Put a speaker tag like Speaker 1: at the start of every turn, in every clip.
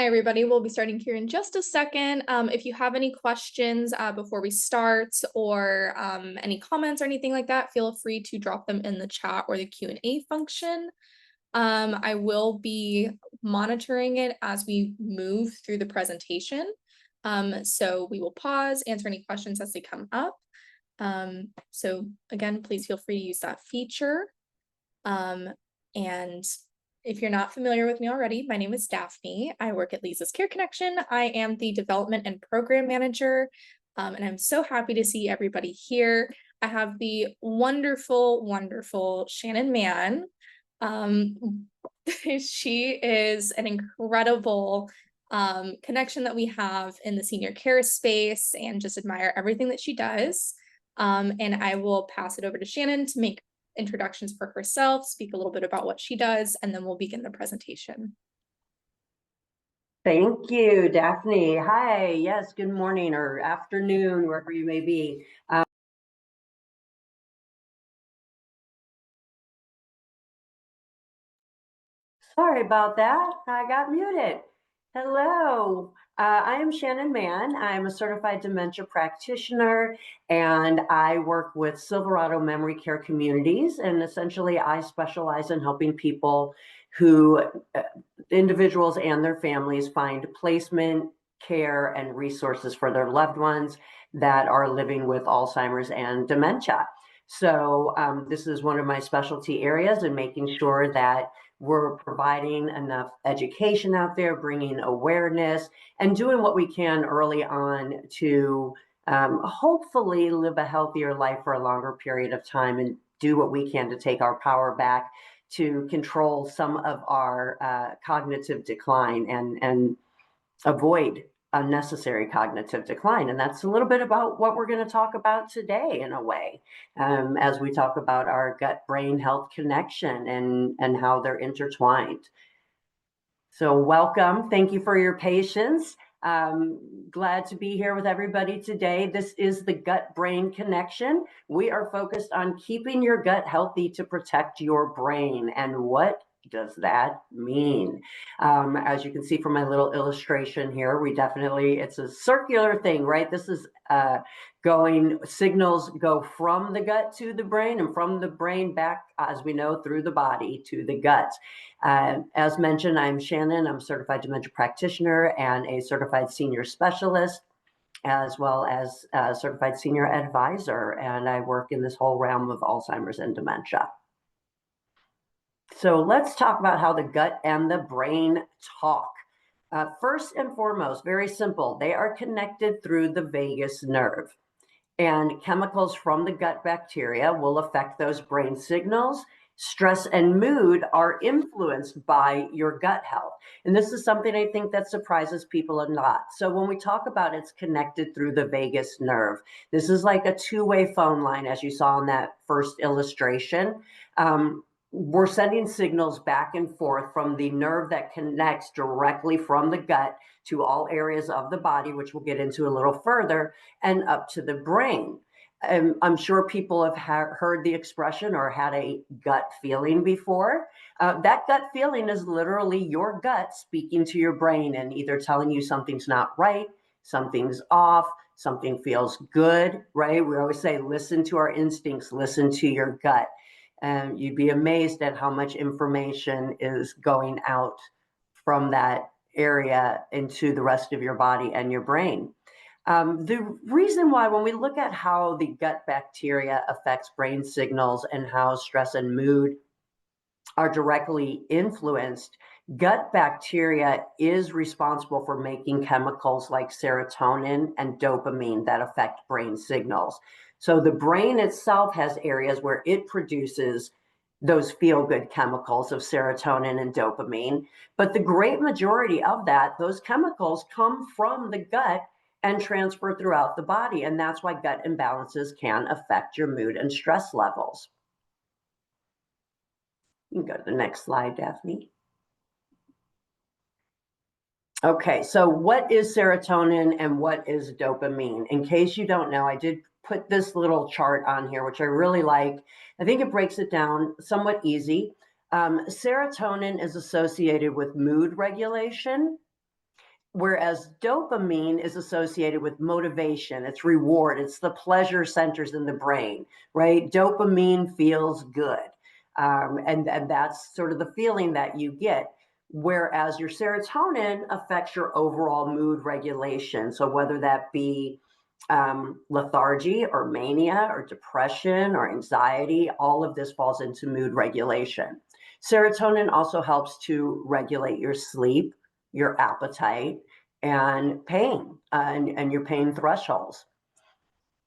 Speaker 1: Hi, everybody. We'll be starting here in just a second. If you have any questions before we start or any comments or anything like that, feel free to drop them in the chat or the Q&A function. I will be monitoring it as we move through the presentation. So we will pause, answer any questions as they come up. So again, please feel free to use that feature. And if you're not familiar with me already, my name is Daphne. I work at Lisa's Care Connection. I am the Development and Program Manager, and I'm so happy to see everybody here. I have the wonderful Shannon Mann. She is an incredible connection that we have in the senior care space and just admire everything that she does. And I will pass it over to Shannon to make introductions for herself, speak a little bit about what she does, and then we'll begin the presentation.
Speaker 2: Thank you, Daphne. Hi, yes, good morning or afternoon, wherever you may be. Sorry about that, I got muted. Hello, I am Shannon Mann. I'm a certified dementia practitioner, and I work with Silverado Memory Care Communities, and essentially I specialize in helping people who, individuals and their families, find placement, care, and resources for their loved ones that are living with Alzheimer's and dementia. So this is one of my specialty areas in making sure that we're providing enough education out there, bringing awareness, and doing what we can early on to hopefully live a healthier life for a longer period of time and do what we can to take our power back to control some of our cognitive decline and avoid unnecessary cognitive decline. And that's a little bit about what we're going to talk about today in a way, as we talk about our gut-brain health connection and how they're intertwined. So welcome. Thank you for your patience. Glad to be here with everybody today. This is the gut-brain connection. We are focused on keeping your gut healthy to protect your brain. And what does that mean? As you can see from my little illustration here, it's a circular thing, right? This is signals go from the gut to the brain and from the brain back, as we know, through the body to the gut. As mentioned, I'm Shannon. I'm a certified dementia practitioner and a certified senior specialist, as well as a certified senior advisor. And I work in this whole realm of Alzheimer's and dementia. So let's talk about how the gut and the brain talk. First and foremost, very simple. They are connected through the vagus nerve. And chemicals from the gut bacteria will affect those brain signals. Stress and mood are influenced by your gut health. And this is something I think that surprises people a lot. So when we talk about it's connected through the vagus nerve, this is like a two-way phone line, as you saw in that first illustration. We're sending signals back and forth from the nerve that connects directly from the gut to all areas of the body, which we'll get into a little further, and up to the brain. I'm sure people have heard the expression or had a gut feeling before. That gut feeling is literally your gut speaking to your brain and either telling you something's not right, something's off, something feels good, right? We always say, listen to our instincts, listen to your gut. And you'd be amazed at how much information is going out from that area into the rest of your body and your brain. The reason why, when we look at how the gut bacteria affects brain signals and how stress and mood are directly influenced, gut bacteria is responsible for making chemicals like serotonin and dopamine that affect brain signals. So the brain itself has areas where it produces those feel-good chemicals of serotonin and dopamine, but the great majority of those chemicals come from the gut and transfer throughout the body, and that's why gut imbalances can affect your mood and stress levels. You can go to the next slide, Daphne. Okay, so what is serotonin and what is dopamine? In case you don't know, I did put this little chart on here, which I really like. I think it breaks it down somewhat easy. Serotonin is associated with mood regulation, Whereas dopamine is associated with motivation, it's reward, it's the pleasure centers in the brain, right? Dopamine feels good. And that's sort of the feeling that you get. Whereas your serotonin affects your overall mood regulation. So whether that be lethargy or mania or depression or anxiety, all of this falls into mood regulation. Serotonin also helps to regulate your sleep, your appetite, and pain, and your pain thresholds.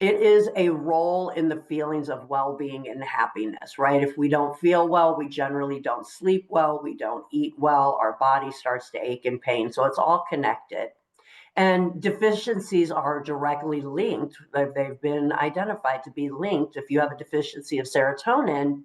Speaker 2: It is a role in the feelings of well-being and happiness, right? If we don't feel well, we generally don't sleep well, we don't eat well, our body starts to ache and pain. So it's all connected. And deficiencies are directly linked. They've been identified to be linked. If you have a deficiency of serotonin,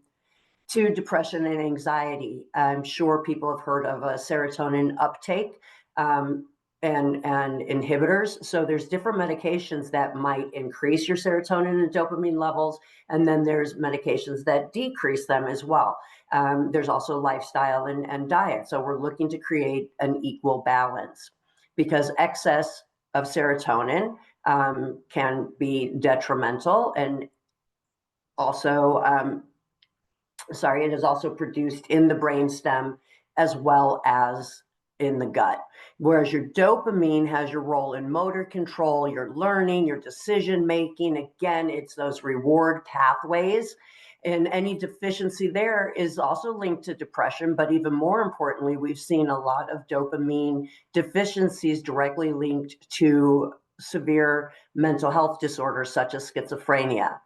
Speaker 2: to depression and anxiety. I'm sure people have heard of a serotonin uptake and inhibitors. So there's different medications that might increase your serotonin and dopamine levels, and then there's medications that decrease them as well. There's also lifestyle and diet. So we're looking to create an equal balance, because excess of serotonin can be detrimental, and also it is also produced in the brainstem as well as in the gut. Whereas your dopamine has your role in motor control, your learning, your decision making. Again, it's those reward pathways. And any deficiency there is also linked to depression. But even more importantly, we've seen a lot of dopamine deficiencies directly linked to severe mental health disorders such as schizophrenia.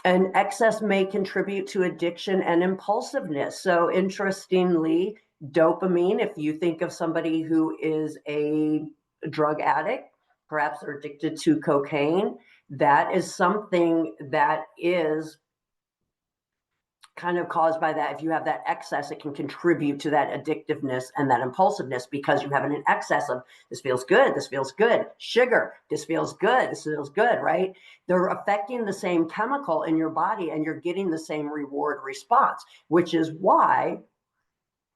Speaker 2: And excess may contribute to addiction and impulsiveness. So interestingly, dopamine, if you think of somebody who is a drug addict, perhaps they're addicted to cocaine, that is something that is kind of caused by that. If you have that excess, it can contribute to that addictiveness and that impulsiveness, because you have an excess of this feels good, this feels good, sugar, this feels good, this feels good, right? They're affecting the same chemical in your body and you're getting the same reward response, which is why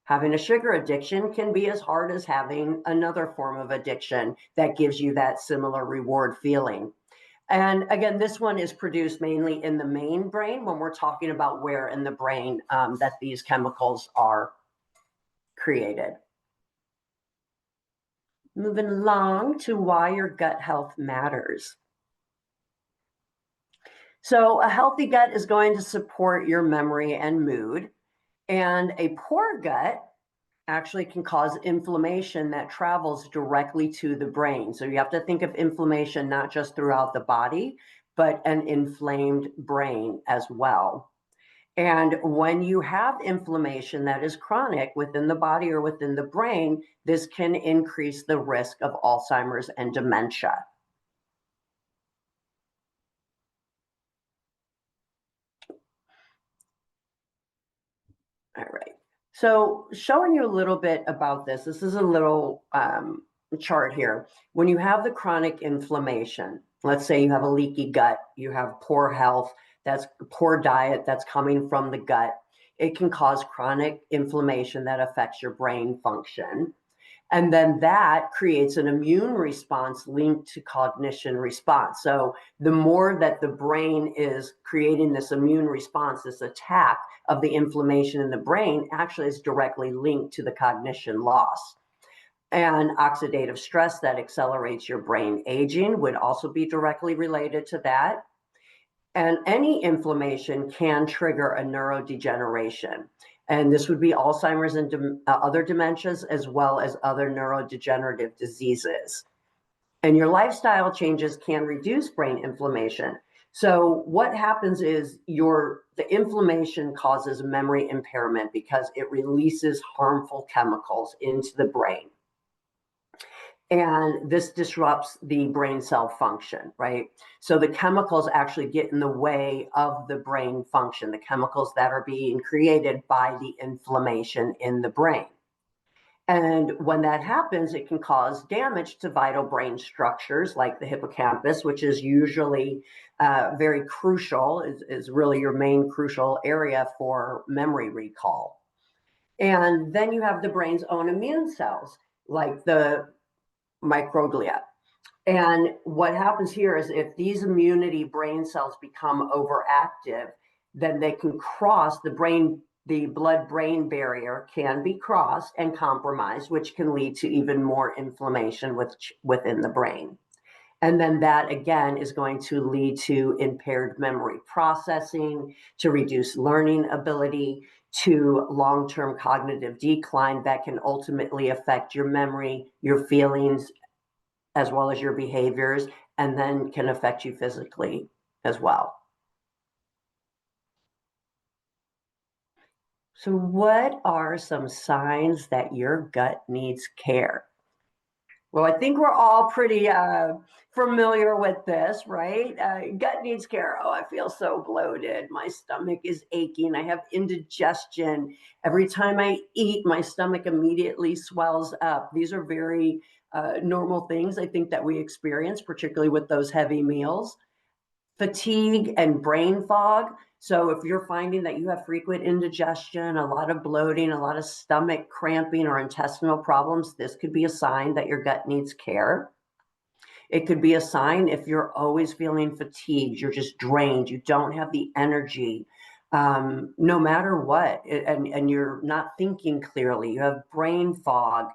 Speaker 2: having a sugar addiction can be as hard as having another form of addiction that gives you that similar reward feeling. And again, this one is produced mainly in the main brain when we're talking about where in the brain that these chemicals are created. Moving along to why your gut health matters. So a healthy gut is going to support your memory and mood, and a poor gut actually can cause inflammation that travels directly to the brain. So you have to think of inflammation not just throughout the body, but an inflamed brain as well. And when you have inflammation that is chronic within the body or within the brain, this can increase the risk of Alzheimer's and dementia. All right. So showing you a little bit about this, this is a little chart here. When you have the chronic inflammation, let's say you have a leaky gut, you have poor health, that's poor diet that's coming from the gut, it can cause chronic inflammation that affects your brain function. And then that creates an immune response linked to cognition response. So the more that the brain is creating this immune response, this attack of the inflammation in the brain actually is directly linked to the cognition loss. And oxidative stress that accelerates your brain aging would also be directly related to that. And any inflammation can trigger a neurodegeneration. And this would be Alzheimer's and other dementias, as well as other neurodegenerative diseases. And your lifestyle changes can reduce brain inflammation. So what happens is the inflammation causes memory impairment because it releases harmful chemicals into the brain. And this disrupts the brain cell function, right? So the chemicals actually get in the way of the brain function, the chemicals that are being created by the inflammation in the brain. And when that happens, it can cause damage to vital brain structures like the hippocampus, which is usually very crucial, is really your main crucial area for memory recall. And then you have the brain's own immune cells, like the microglia. And what happens here is if these immunity brain cells become overactive, then they can cross the blood-brain barrier can be crossed and compromised, which can lead to even more inflammation within the brain. And then that again is going to lead to impaired memory processing, to reduce learning ability, to long-term cognitive decline that can ultimately affect your memory, your feelings, as well as your behaviors, and then can affect you physically as well. So what are some signs that your gut needs care? Well, I think we're all pretty familiar with this, right? Gut needs care. Oh, I feel so bloated. My stomach is aching. I have indigestion. Every time I eat, my stomach immediately swells up. These are very normal things I think that we experience, particularly with those heavy meals. Fatigue and brain fog. So if you're finding that you have frequent indigestion, a lot of bloating, a lot of stomach cramping or intestinal problems, this could be a sign that your gut needs care. It could be a sign if you're always feeling fatigued, you're just drained, you don't have the energy, no matter what, and you're not thinking clearly, you have brain fog.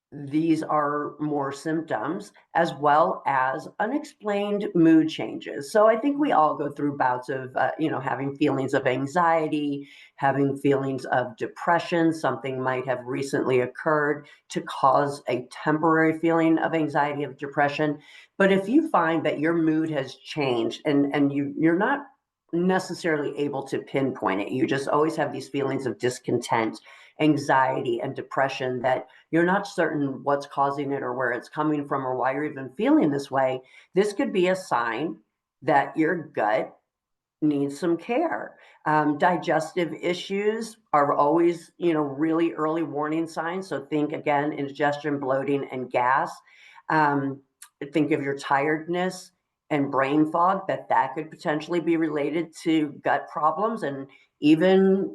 Speaker 2: These are more symptoms, as well as unexplained mood changes. So I think we all go through bouts of, having feelings of anxiety, having feelings of depression. Something might have recently occurred to cause a temporary feeling of anxiety, of depression. But if you find that your mood has changed and you're not necessarily able to pinpoint it, you just always have these feelings of discontent, anxiety, and depression that you're not certain what's causing it or where it's coming from or why you're even feeling this way, this could be a sign that your gut needs some care. Digestive issues are always, really early warning signs. So think again, indigestion, bloating, and gas. Think of your tiredness and brain fog, that could potentially be related to gut problems. And even,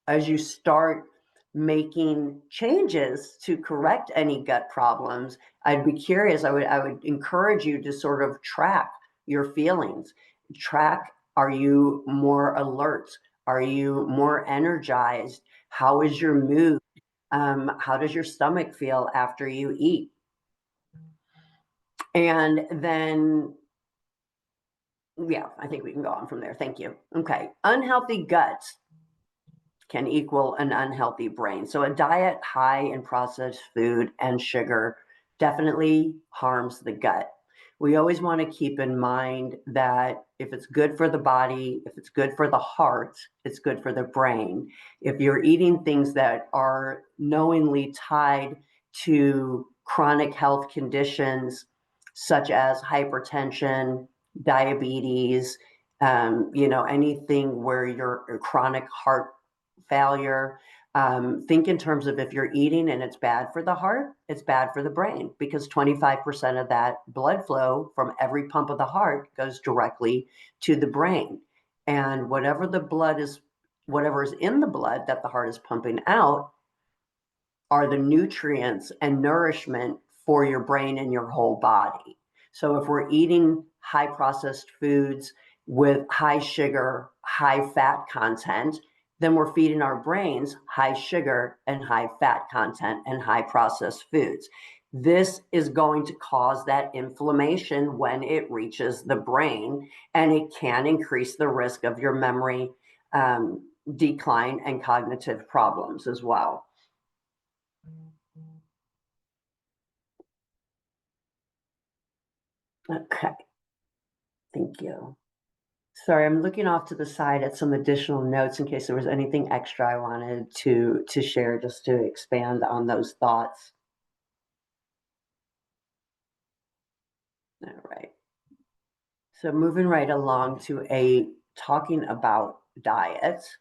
Speaker 2: as you start making changes to correct any gut problems, I'd be curious. I would encourage you to sort of track your feelings. Track, are you more alert? Are you more energized? How is your mood? How does your stomach feel after you eat? And then, yeah, I think we can go on from there. Thank you. Okay. Unhealthy guts can equal an unhealthy brain. So a diet high in processed food and sugar definitely harms the gut. We always want to keep in mind that if it's good for the body, if it's good for the heart, it's good for the brain. If you're eating things that are knowingly tied to chronic health conditions such as hypertension, diabetes, anything where you're chronic heart failure. Think in terms of if you're eating and it's bad for the heart, it's bad for the brain, because 25% of that blood flow from every pump of the heart goes directly to the brain. And whatever is in the blood that the heart is pumping out are the nutrients and nourishment for your brain and your whole body. So if we're eating high processed foods with high sugar, high fat content, then we're feeding our brains high sugar and high fat content and high processed foods. This is going to cause that inflammation when it reaches the brain, and it can increase the risk of your memory decline and cognitive problems as well. Okay, thank you. Sorry, I'm looking off to the side at some additional notes in case there was anything extra I wanted to share, just to expand on those thoughts. All right. So moving right along to talking about diets.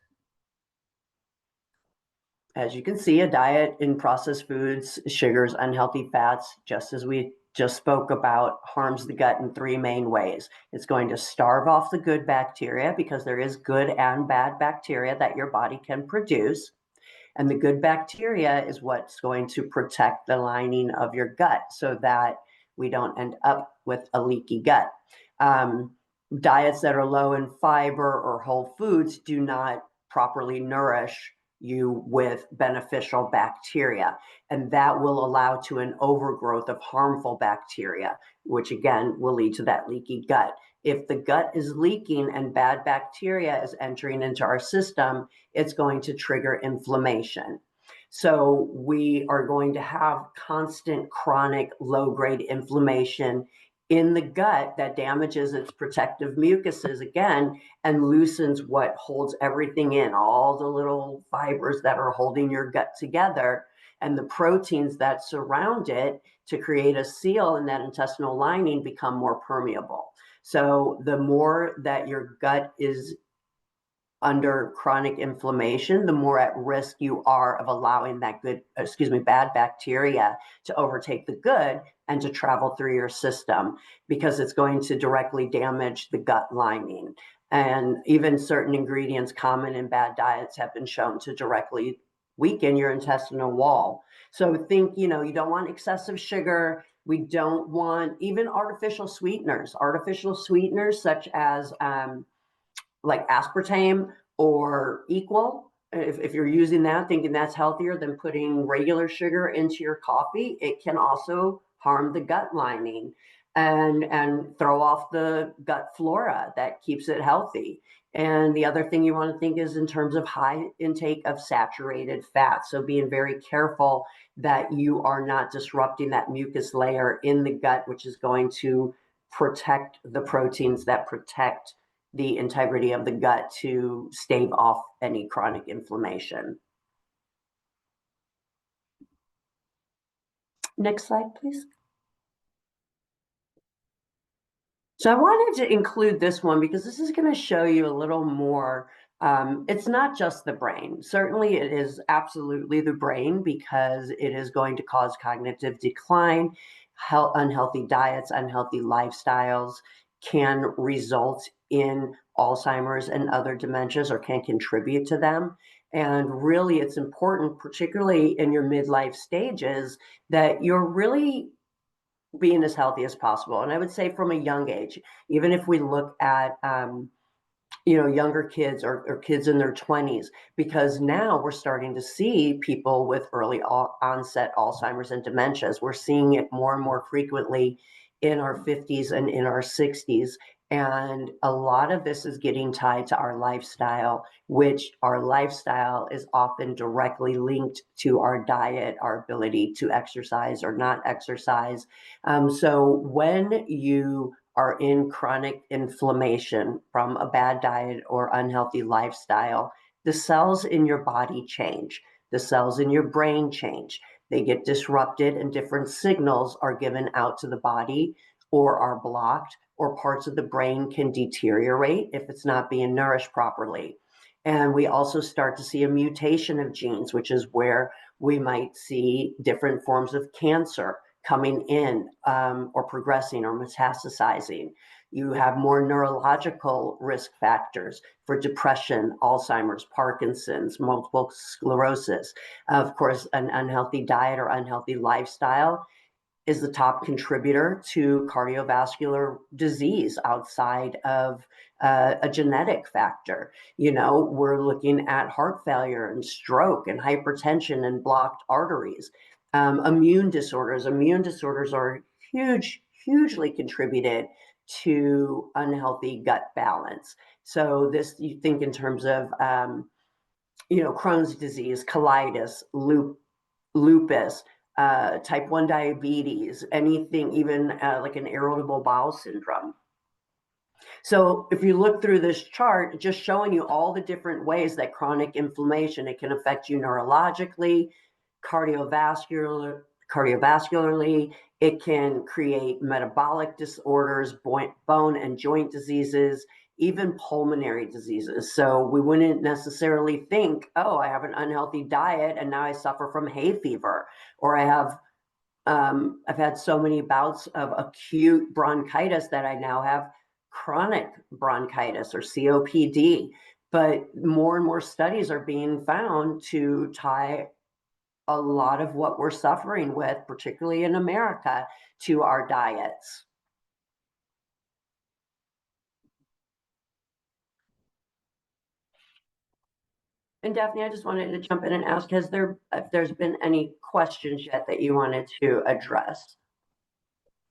Speaker 2: As you can see, a diet in processed foods, sugars, unhealthy fats, just as we just spoke about, harms the gut in three main ways. It's going to starve off the good bacteria, because there is good and bad bacteria that your body can produce. And the good bacteria is what's going to protect the lining of your gut so that we don't end up with a leaky gut. Diets that are low in fiber or whole foods do not properly nourish you with beneficial bacteria, and that will allow to an overgrowth of harmful bacteria, which again will lead to that leaky gut. If the gut is leaking and bad bacteria is entering into our system, it's going to trigger inflammation. So we are going to have constant chronic low-grade inflammation in the gut that damages its protective mucuses again and loosens what holds everything in, all the little fibers that are holding your gut together and the proteins that surround it to create a seal in that intestinal lining become more permeable. So the more that your gut is under chronic inflammation, the more at risk you are of allowing that bad bacteria to overtake the good and to travel through your system, because it's going to directly damage the gut lining. And even certain ingredients common in bad diets have been shown to directly weaken your intestinal wall. So think, you don't want excessive sugar. We don't want even artificial sweeteners such as like aspartame or equal. If you're using that, thinking that's healthier than putting regular sugar into your coffee, it can also harm the gut lining and throw off the gut flora that keeps it healthy. And the other thing you want to think is in terms of high intake of saturated fat. So being very careful that you are not disrupting that mucus layer in the gut, which is going to protect the proteins that protect the integrity of the gut to stave off any chronic inflammation. Next slide, please. So I wanted to include this one because this is going to show you a little more. It's not just the brain. Certainly it is absolutely the brain because it is going to cause cognitive decline. Unhealthy diets, unhealthy lifestyles can result in Alzheimer's and other dementias or can contribute to them. And really, it's important, particularly in your midlife stages, that you're really being as healthy as possible. And I would say from a young age, even if we look at younger kids or kids in their 20s, because now we're starting to see people with early onset Alzheimer's and dementias. We're seeing it more and more frequently in our 50s and in our 60s. And a lot of this is getting tied to our lifestyle, which our lifestyle is often directly linked to our diet, our ability to exercise or not exercise. So when you are in chronic inflammation from a bad diet or unhealthy lifestyle, the cells in your body change. The cells in your brain change. They get disrupted and different signals are given out to the body or are blocked, or parts of the brain can deteriorate if it's not being nourished properly. And we also start to see a mutation of genes, which is where we might see different forms of cancer coming in or progressing or metastasizing. You have more neurological risk factors for depression, Alzheimer's, Parkinson's, multiple sclerosis. Of course, an unhealthy diet or unhealthy lifestyle is the top contributor to cardiovascular disease outside of a genetic factor. We're looking at heart failure and stroke and hypertension and blocked arteries. Immune disorders are hugely contributed to unhealthy gut balance. So this, you think in terms of, Crohn's disease, colitis, lupus, type 1 diabetes, anything even like an irritable bowel syndrome. So if you look through this chart, just showing you all the different ways that chronic inflammation, it can affect you neurologically, cardiovascularly, it can create metabolic disorders, bone and joint diseases, even pulmonary diseases. So we wouldn't necessarily think, oh, I have an unhealthy diet and now I suffer from hay fever, or I've had so many bouts of acute bronchitis that I now have chronic bronchitis or COPD. But more and more studies are being found to tie a lot of what we're suffering with, particularly in America, to our diets. And Daphne, I just wanted to jump in and ask, if there's been any questions yet that you wanted to address?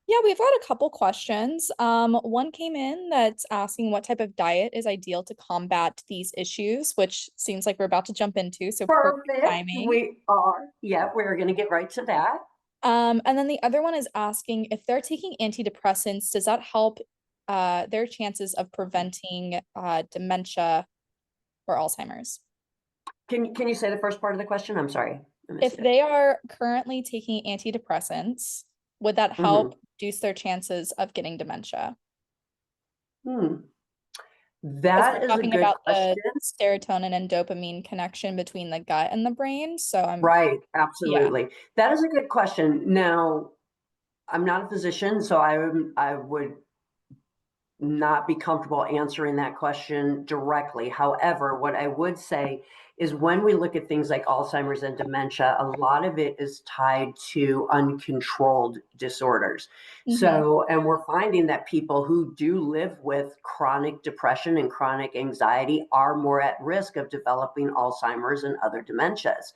Speaker 1: Yeah, we've got a couple questions. One came in that's asking what type of diet is ideal to combat these issues, which seems like we're about to jump into, so perfect
Speaker 2: Perfect.
Speaker 1: timing.
Speaker 2: We are. Yeah, we're going to get right to that.
Speaker 1: And then the other one is asking if they're taking antidepressants, does that help their chances of preventing dementia or Alzheimer's?
Speaker 2: Can you say the first part of the question? I'm sorry, I
Speaker 1: If
Speaker 2: missed it.
Speaker 1: they are currently taking antidepressants, would that help
Speaker 2: Mhm.
Speaker 1: reduce their chances of getting dementia?
Speaker 2: Hmm.
Speaker 1: Because we're
Speaker 2: That is a
Speaker 1: talking
Speaker 2: good
Speaker 1: about the
Speaker 2: question.
Speaker 1: serotonin and dopamine connection between the gut and the brain. So
Speaker 2: Right,
Speaker 1: yeah.
Speaker 2: absolutely. That is a good question. Now, I'm not a physician, so I would not be comfortable answering that question directly. However, what I would say is when we look at things like Alzheimer's and dementia, a lot of it is tied to uncontrolled disorders.
Speaker 1: Hmm.
Speaker 2: So, and we're finding that people who do live with chronic depression and chronic anxiety are more at risk of developing Alzheimer's and other dementias.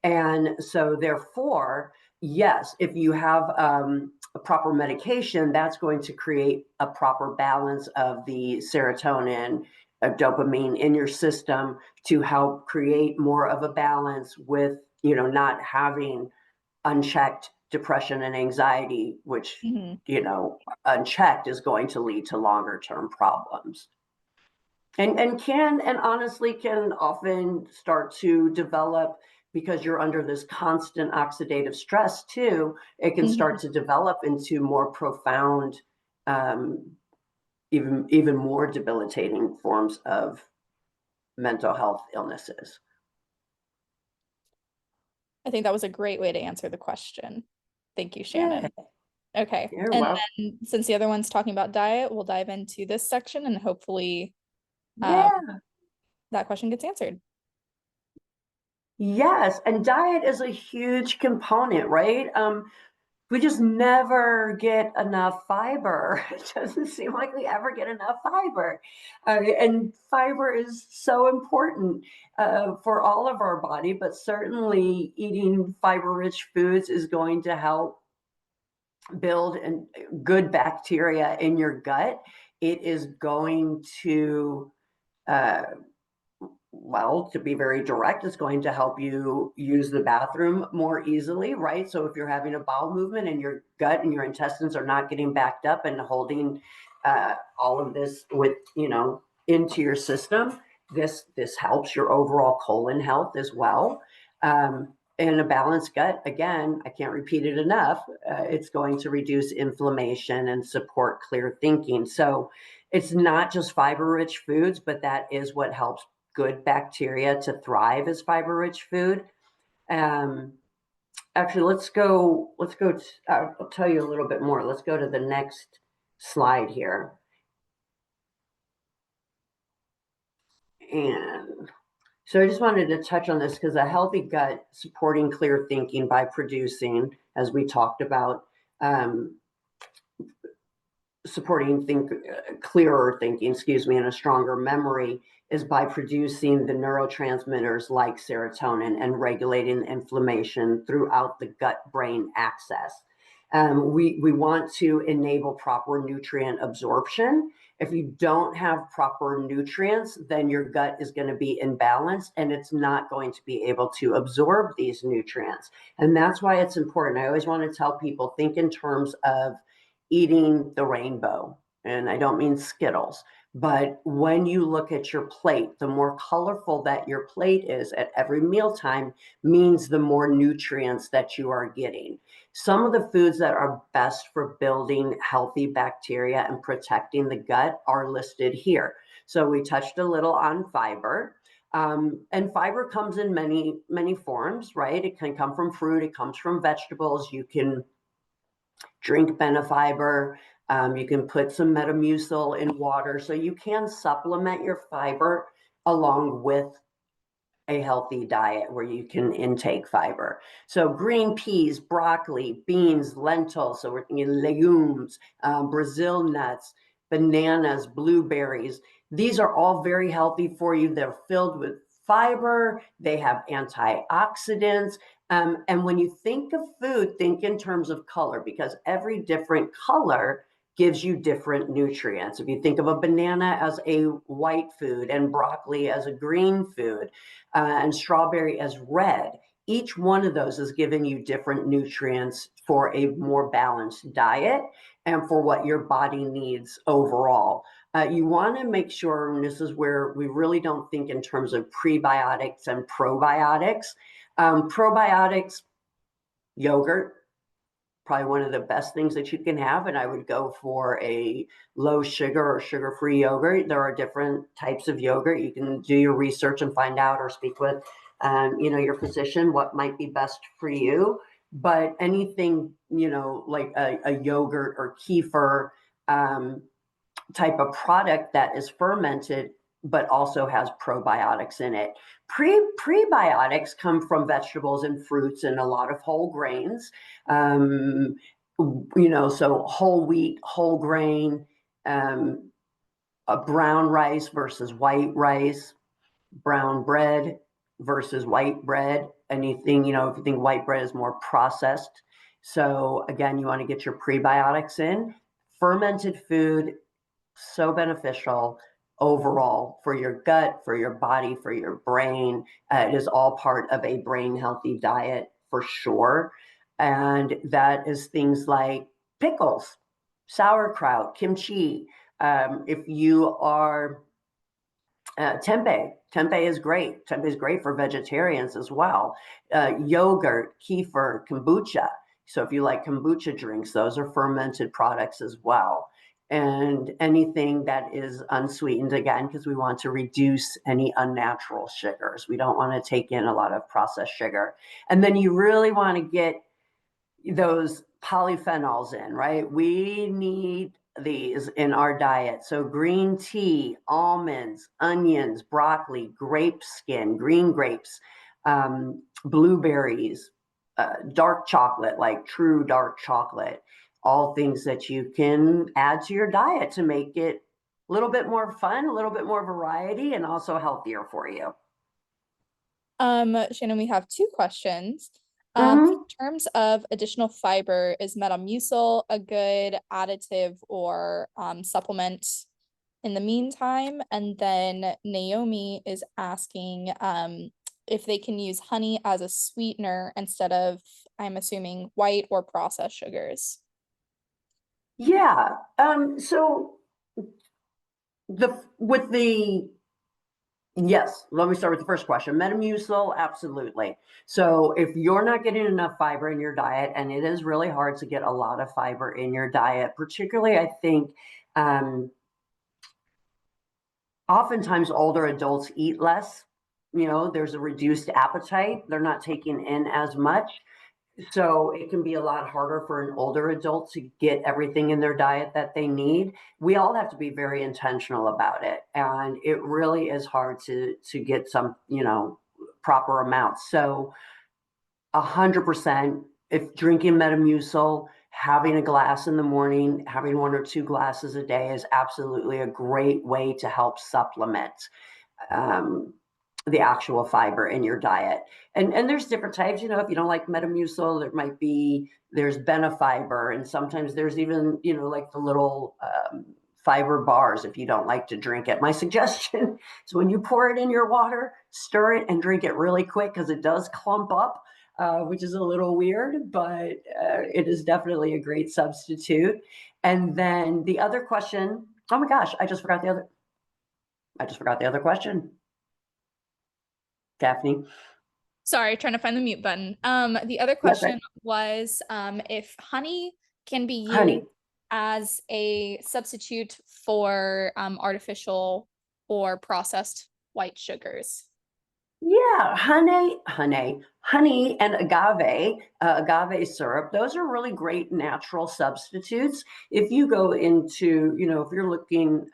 Speaker 2: And so, therefore, yes, if you have a proper medication, that's going to create a proper balance of the serotonin, dopamine in your system to help create more of a balance with, not having unchecked depression and anxiety, which,
Speaker 1: Hmm.
Speaker 2: unchecked is going to lead to longer term problems. And honestly can often start to develop because you're under this constant oxidative stress too. It can start
Speaker 1: Hmm.
Speaker 2: to develop into more profound, um, even more debilitating forms of mental health illnesses.
Speaker 1: I think that was a great way to answer the question. Thank you,
Speaker 2: Yeah,
Speaker 1: Shannon. Okay.
Speaker 2: you're
Speaker 1: And
Speaker 2: welcome.
Speaker 1: then since the other one's talking about diet, we'll dive into this section and hopefully um,
Speaker 2: Yeah.
Speaker 1: that question gets answered.
Speaker 2: Yes, and diet is a huge component, right? We just never get enough fiber. It doesn't seem like we ever get enough fiber. And fiber is so important for all of our body, but certainly eating fiber rich foods is going to help build good bacteria in your gut. It is going to uh, well, to be very direct, it's going to help you use the bathroom more easily, right? So if you're having a bowel movement and your gut and your intestines are not getting backed up and holding all of this into your system, this helps your overall colon health as well. And a balanced gut, again, I can't repeat it enough. It's going to reduce inflammation and support clear thinking. So it's not just fiber rich foods, but that is what helps good bacteria to thrive as fiber rich food. Um, Actually, I'll tell you a little bit more. Let's go to the next slide here. And so I just wanted to touch on this because a healthy gut supporting clear thinking by producing, as we talked about, um, supporting clearer thinking, excuse me, and a stronger memory is by producing the neurotransmitters like serotonin and regulating inflammation throughout the gut-brain axis. We want to enable proper nutrient absorption. If you don't have proper nutrients, then your gut is going to be imbalanced and it's not going to be able to absorb these nutrients. And that's why it's important. I always want to tell people think in terms of eating the rainbow. And I don't mean Skittles, but when you look at your plate, the more colorful that your plate is at every mealtime means the more nutrients that you are getting. Some of the foods that are best for building healthy bacteria and protecting the gut are listed here. So we touched a little on fiber. And fiber comes in many forms, right? It can come from fruit, it comes from vegetables. You can drink benefiber. You can put some Metamucil in water. So you can supplement your fiber along with a healthy diet where you can intake fiber. So green peas, broccoli, beans, lentils, so we're thinking legumes, Brazil nuts, bananas, blueberries. These are all very healthy for you. They're filled with fiber, they have antioxidants. And when you think of food, think in terms of color, because every different color gives you different nutrients. If you think of a banana as a white food and broccoli as a green food, and strawberry as red, each one of those is giving you different nutrients for a more balanced diet and for what your body needs overall. You want to make sure, and this is where we really don't think in terms of prebiotics and probiotics. Probiotics, yogurt, probably one of the best things that you can have. And I would go for a low sugar or sugar-free yogurt. There are different types of yogurt. You can do your research and find out, or speak with, your physician, what might be best for you. But anything, like a yogurt or kefir, type of product that is fermented but also has probiotics in it. Prebiotics come from vegetables and fruits and a lot of whole grains. So whole wheat, whole grain, a brown rice versus white rice, brown bread versus white bread. Anything, if you think white bread is more processed. So again, you want to get your prebiotics in. Fermented food, so beneficial overall for your gut, for your body, for your brain. It is all part of a brain healthy diet for sure. And that is things like pickles, sauerkraut, kimchi. If you are tempeh is great. Tempeh is great for vegetarians as well. Yogurt, kefir, kombucha. So if you like kombucha drinks, those are fermented products as well. And anything that is unsweetened, again, because we want to reduce any unnatural sugars. We don't want to take in a lot of processed sugar. And then you really want to get those polyphenols in, right? We need these in our diet. So green tea, almonds, onions, broccoli, grape skin, green grapes, blueberries, dark chocolate, like true dark chocolate, all things that you can add to your diet to make it a little bit more fun, a little bit more variety, and also healthier for you.
Speaker 1: Shannon, we have two questions. In
Speaker 2: Mm-hmm.
Speaker 1: terms of additional fiber, is Metamucil a good additive or supplement in the meantime? And then Naomi is asking if they can use honey as a sweetener instead of, I'm assuming, white or processed sugars.
Speaker 2: Yeah. So with the yes, let me start with the first question. Metamucil, absolutely. So if you're not getting enough fiber in your diet, and it is really hard to get a lot of fiber in your diet, particularly I think oftentimes older adults eat less. There's a reduced appetite. They're not taking in as much. So it can be a lot harder for an older adult to get everything in their diet that they need. We all have to be very intentional about it. And it really is hard to get some, proper amounts. So 100%, if drinking Metamucil, having a glass in the morning, having one or two glasses a day is absolutely a great way to help supplement um, the actual fiber in your diet. And there's different types. If you don't like Metamucil, there's Benefiber, and sometimes there's even, like the little fiber bars if you don't like to drink it. My suggestion is when you pour it in your water, stir it and drink it really quick because it does clump up. Which is a little weird, but it is definitely a great substitute. And then the other question, oh my gosh, I just forgot the other question. Daphne.
Speaker 1: Sorry, trying to find the mute button. The other
Speaker 2: That's right.
Speaker 1: question was if honey can be used
Speaker 2: Honey.
Speaker 1: as a substitute for artificial or processed white sugars.
Speaker 2: Yeah, honey and agave syrup. Those are really great natural substitutes. If you go into, if you're looking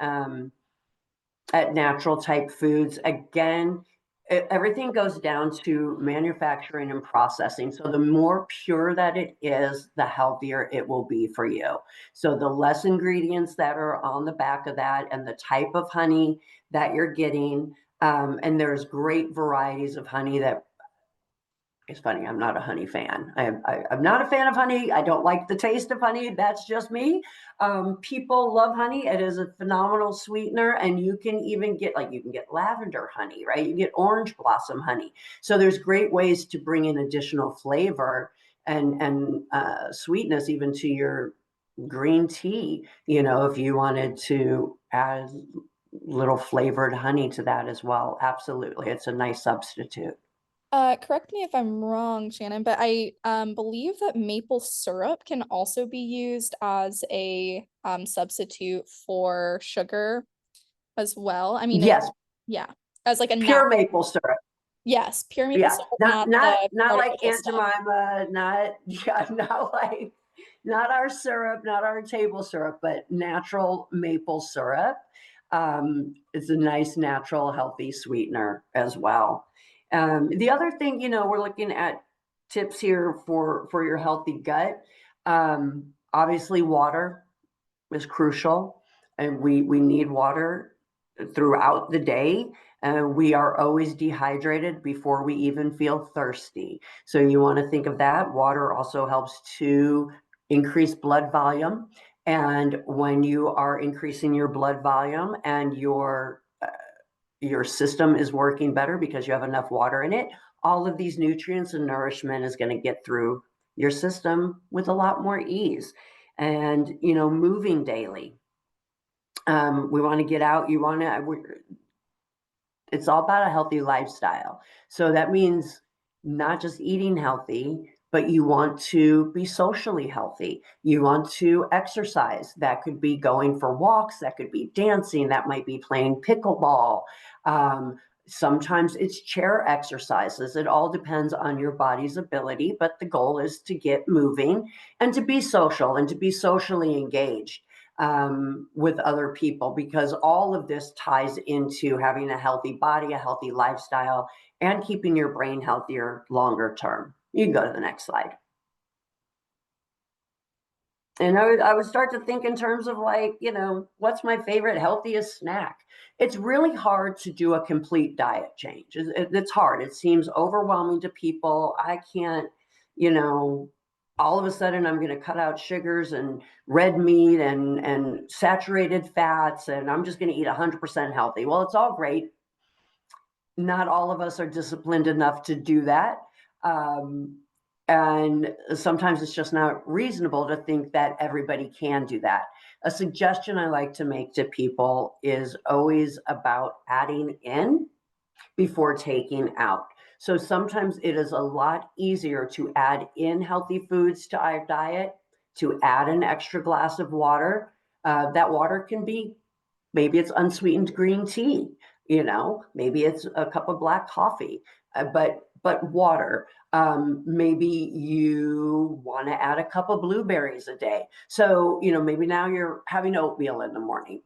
Speaker 2: at natural type foods. Again, everything goes down to manufacturing and processing. So the more pure that it is, the healthier it will be for you. So the less ingredients that are on the back of that and the type of honey that you're getting. And there's great varieties of honey that it's funny, I'm not a honey fan. I'm not a fan of honey. I don't like the taste of honey. That's just me. People love honey. It is a phenomenal sweetener, and you can even get you can get lavender honey, right? You can get orange blossom honey. So there's great ways to bring in additional flavor and sweetness even to your green tea. If you wanted to add little flavored honey to that as well, absolutely, it's a nice substitute.
Speaker 1: Correct me if I'm wrong, Shannon, but I believe that maple syrup can also be used as a substitute for sugar as well. I mean,
Speaker 2: Yes,
Speaker 1: yeah, as like a
Speaker 2: pure
Speaker 1: natural,
Speaker 2: maple syrup.
Speaker 1: yes, pure maple
Speaker 2: Yeah,
Speaker 1: syrup,
Speaker 2: not
Speaker 1: not
Speaker 2: not
Speaker 1: the
Speaker 2: not like
Speaker 1: artificial
Speaker 2: Aunt
Speaker 1: stuff.
Speaker 2: Jemima, not yeah, not our syrup, not our table syrup, but natural maple syrup. It's a nice, natural, healthy sweetener as well. The other thing, we're looking at tips here for your healthy gut. Obviously, water is crucial, and we need water throughout the day. We are always dehydrated before we even feel thirsty. So you want to think of that. Water also helps to increase blood volume. And when you are increasing your blood volume and your system is working better because you have enough water in it, all of these nutrients and nourishment is going to get through your system with a lot more ease. And moving daily, we want to get out. It's all about a healthy lifestyle. So that means not just eating healthy, but you want to be socially healthy. You want to exercise. That could be going for walks, that could be dancing, that might be playing pickleball. Um, Sometimes it's chair exercises. It all depends on your body's ability, but the goal is to get moving and to be social and to be socially engaged with other people, because all of this ties into having a healthy body, a healthy lifestyle, and keeping your brain healthier longer term. You can go to the next slide. And I would start to think in terms of what's my favorite healthiest snack? It's really hard to do a complete diet change. It's hard. It seems overwhelming to people. I can't, you know, all of a sudden I'm going to cut out sugars and red meat and saturated fats, and I'm just going to eat 100% healthy. Well, it's all great. Not all of us are disciplined enough to do that. Um, and sometimes it's just not reasonable to think that everybody can do that. A suggestion I like to make to people is always about adding in before taking out. So sometimes it is a lot easier to add in healthy foods to our diet, to add an extra glass of water. That water can be, maybe it's unsweetened green tea, maybe it's a cup of black coffee, but water. Maybe you want to add a cup of blueberries a day. So, maybe now you're having oatmeal in the morning.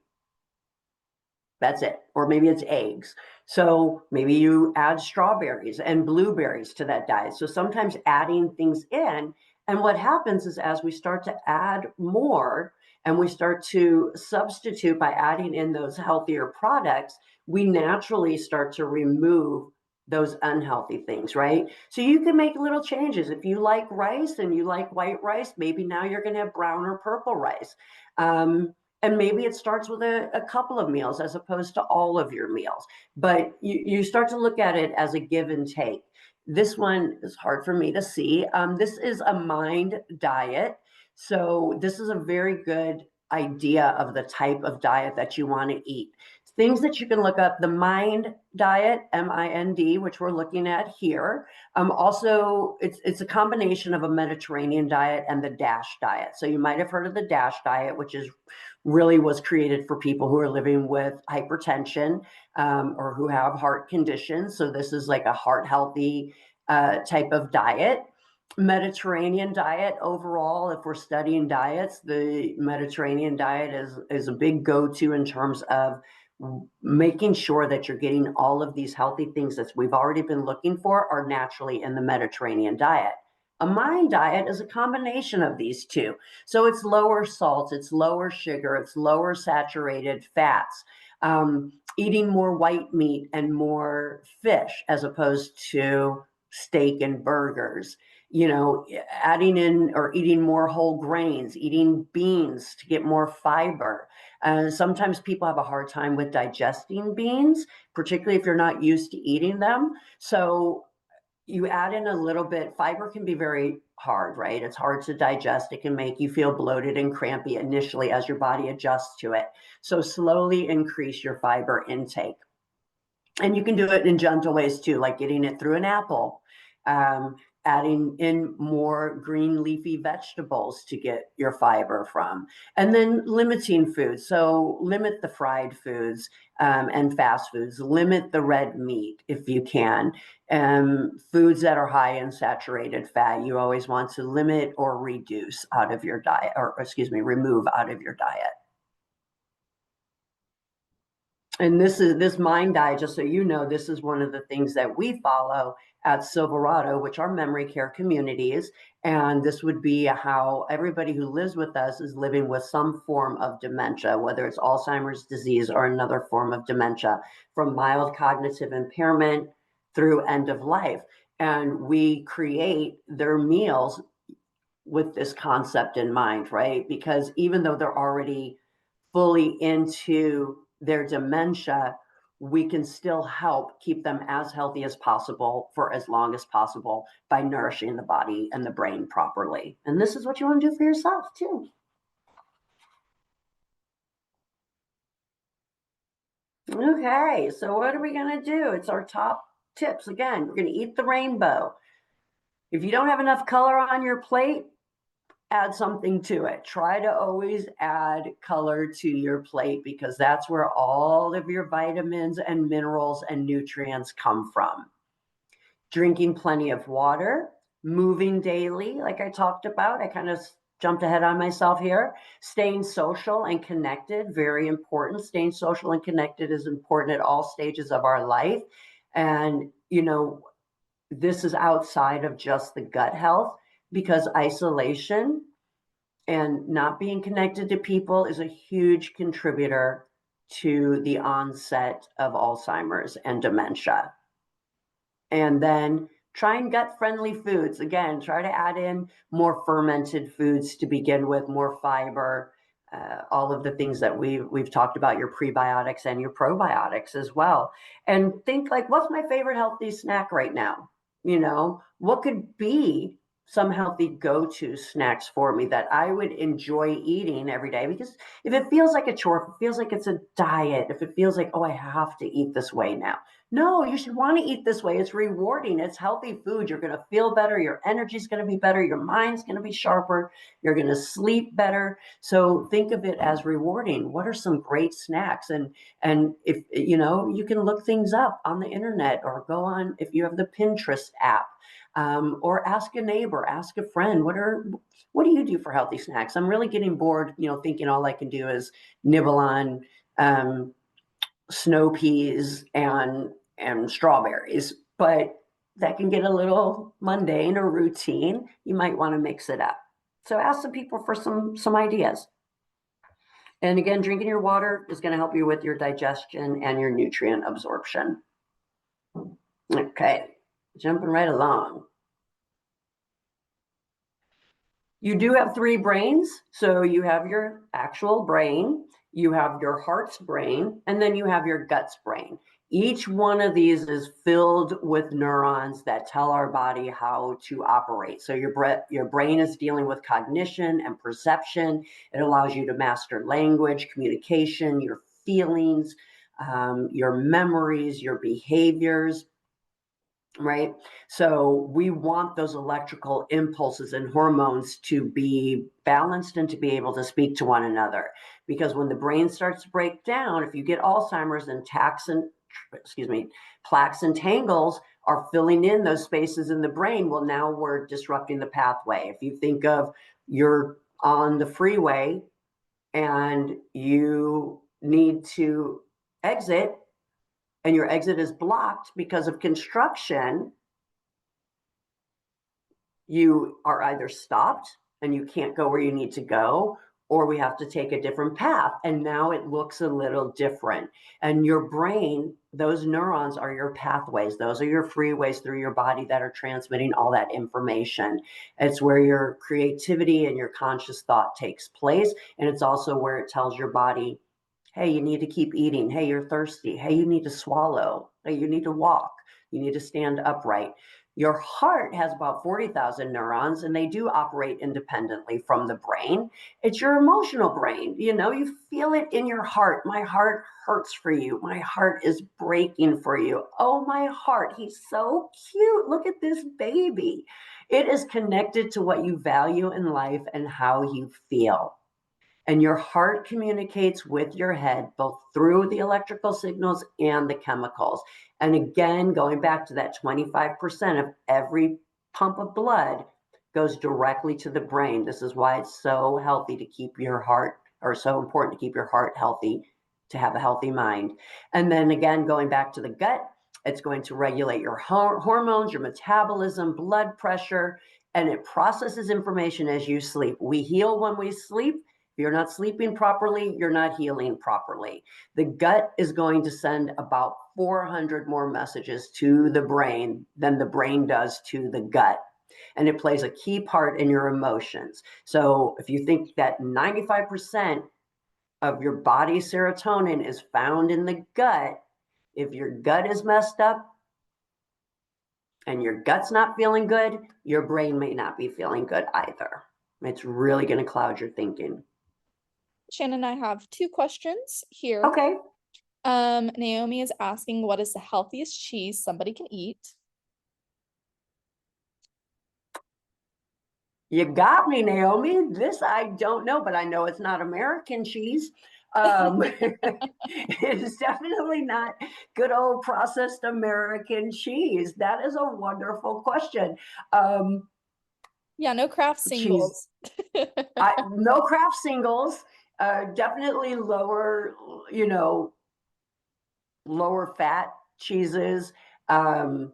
Speaker 2: That's it. Or maybe it's eggs. So maybe you add strawberries and blueberries to that diet. So sometimes adding things in. And what happens is as we start to add more and we start to substitute by adding in those healthier products, we naturally start to remove those unhealthy things, right? So you can make little changes. If you like rice and you like white rice, maybe now you're going to have brown or purple rice. And maybe it starts with a couple of meals as opposed to all of your meals. But you start to look at it as a give and take. This one is hard for me to see. This is a mind diet. So this is a very good idea of the type of diet that you want to eat. Things that you can look up: the Mind diet, MIND, which we're looking at here. Also, it's a combination of a Mediterranean diet and the DASH diet. So you might have heard of the DASH diet, which is really was created for people who are living with hypertension or who have heart conditions. So this is like a heart healthy type of diet. Mediterranean diet overall, if we're studying diets, the Mediterranean diet is a big go-to in terms of making sure that you're getting all of these healthy things that we've already been looking for are naturally in the Mediterranean diet. A mind diet is a combination of these two. So it's lower salt, it's lower sugar, it's lower saturated fats, eating more white meat and more fish as opposed to steak and burgers. Adding in or eating more whole grains, eating beans to get more fiber. Sometimes people have a hard time with digesting beans, particularly if you're not used to eating them. So you add in a little bit. Fiber can be very hard, right? It's hard to digest. It can make you feel bloated and crampy initially as your body adjusts to it. So slowly increase your fiber intake. And you can do it in gentle ways too, like getting it through an apple, adding in more green leafy vegetables to get your fiber from, and then limiting foods. So limit the fried foods and fast foods, limit the red meat if you can. Foods that are high in saturated fat, you always want to limit or reduce out of your diet, or remove out of your diet. And this mind diet, just so you know, this is one of the things that we follow at Silverado, which are memory care communities. And this would be how everybody who lives with us is living with some form of dementia, whether it's Alzheimer's disease or another form of dementia, from mild cognitive impairment through end of life. And we create their meals with this concept in mind, right? Because even though they're already fully into their dementia, we can still help keep them as healthy as possible for as long as possible by nourishing the body and the brain properly. And this is what you want to do for yourself too. Okay, so what are we going to do? It's our top tips. Again, we're going to eat the rainbow. If you don't have enough color on your plate, add something to it. Try to always add color to your plate because that's where all of your vitamins and minerals and nutrients come from. Drinking plenty of water, moving daily, like I talked about. I kind of jumped ahead on myself here. Staying social and connected, very important. Staying social and connected is important at all stages of our life. And, this is outside of just the gut health, because isolation and not being connected to people is a huge contributor to the onset of Alzheimer's and dementia. And then trying gut-friendly foods. Again, try to add in more fermented foods to begin with, more fiber, all of the things that we've talked about, your prebiotics and your probiotics as well. And think like, what's my favorite healthy snack right now? What could be some healthy go-to snacks for me that I would enjoy eating every day? Because if it feels like a chore, if it feels like it's a diet, if it feels like, oh, I have to eat this way now. No, you should want to eat this way. It's rewarding. It's healthy food. You're going to feel better. Your energy is going to be better. Your mind's going to be sharper. You're going to sleep better. So think of it as rewarding. What are some great snacks? And if you can look things up on the internet or go on if you have the Pinterest app. Or ask a neighbor, ask a friend, what do you do for healthy snacks? I'm really getting bored, thinking all I can do is nibble on snow peas and strawberries, but that can get a little mundane or routine. You might want to mix it up. So ask some people for some ideas. And again, drinking your water is going to help you with your digestion and your nutrient absorption. Okay, jumping right along. You do have 3 brains. So you have your actual brain, you have your heart's brain, and then you have your gut's brain. Each one of these is filled with neurons that tell our body how to operate. So your brain is dealing with cognition and perception. It allows you to master language, communication, your feelings, your memories, your behaviors. Right? So we want those electrical impulses and hormones to be balanced and to be able to speak to one another. Because when the brain starts to break down, if you get Alzheimer's and plaques and tangles are filling in those spaces in the brain, well, now we're disrupting the pathway. If you think of you're on the freeway and you need to exit and your exit is blocked because of construction, you are either stopped and you can't go where you need to go, or we have to take a different path. And now it looks a little different. And your brain, those neurons are your pathways. Those are your freeways through your body that are transmitting all that information. It's where your creativity and your conscious thought takes place. And it's also where it tells your body, hey, you need to keep eating. Hey, you're thirsty. Hey, you need to swallow. Hey, you need to walk. You need to stand upright. Your heart has about 40,000 neurons, and they do operate independently from the brain. It's your emotional brain. You feel it in your heart. My heart hurts for you. My heart is breaking for you. Oh, my heart, he's so cute. Look at this baby. It is connected to what you value in life and how you feel. And your heart communicates with your head, both through the electrical signals and the chemicals. And again, going back to that 25% of every pump of blood goes directly to the brain. This is why it's so healthy to keep your heart, or so important to keep your heart healthy, to have a healthy mind. And then again, going back to the gut, it's going to regulate your hormones, your metabolism, blood pressure, and it processes information as you sleep. We heal when we sleep. If you're not sleeping properly, you're not healing properly. The gut is going to send about 400 more messages to the brain than the brain does to the gut. And it plays a key part in your emotions. So if you think that 95% of your body's serotonin is found in the gut, if your gut is messed up and your gut's not feeling good, your brain may not be feeling good either. It's really going to cloud your thinking.
Speaker 1: Shannon, I have two questions here.
Speaker 2: Okay.
Speaker 1: Naomi is asking, what is the healthiest cheese somebody can eat?
Speaker 2: You got me, Naomi. This I don't know, but I know it's not American cheese. It's definitely not good old processed American cheese. That is a wonderful question.
Speaker 1: Yeah, no craft
Speaker 2: Cheese,
Speaker 1: singles.
Speaker 2: no craft singles. Definitely lower, lower fat cheeses. Um,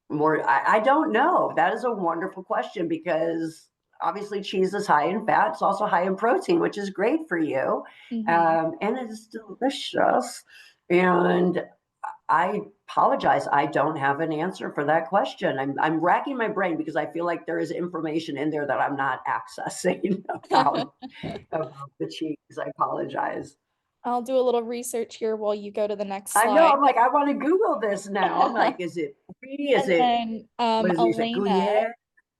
Speaker 2: More, I don't know. That is a wonderful question because obviously cheese is high in fat. It's also high in protein, which is great for you.
Speaker 1: Mhm.
Speaker 2: And it is delicious. And I apologize. I don't have an answer for that question. I'm racking my brain because I feel like there is information in there that I'm not accessing about the cheese. I apologize.
Speaker 1: I'll do a little research here while you go to the next
Speaker 2: I know.
Speaker 1: slide.
Speaker 2: I'm like, I want to Google this now. I'm like, is it brie? Is
Speaker 1: And
Speaker 2: it,
Speaker 1: then
Speaker 2: what is it? Is it
Speaker 1: Elena
Speaker 2: Gruyere?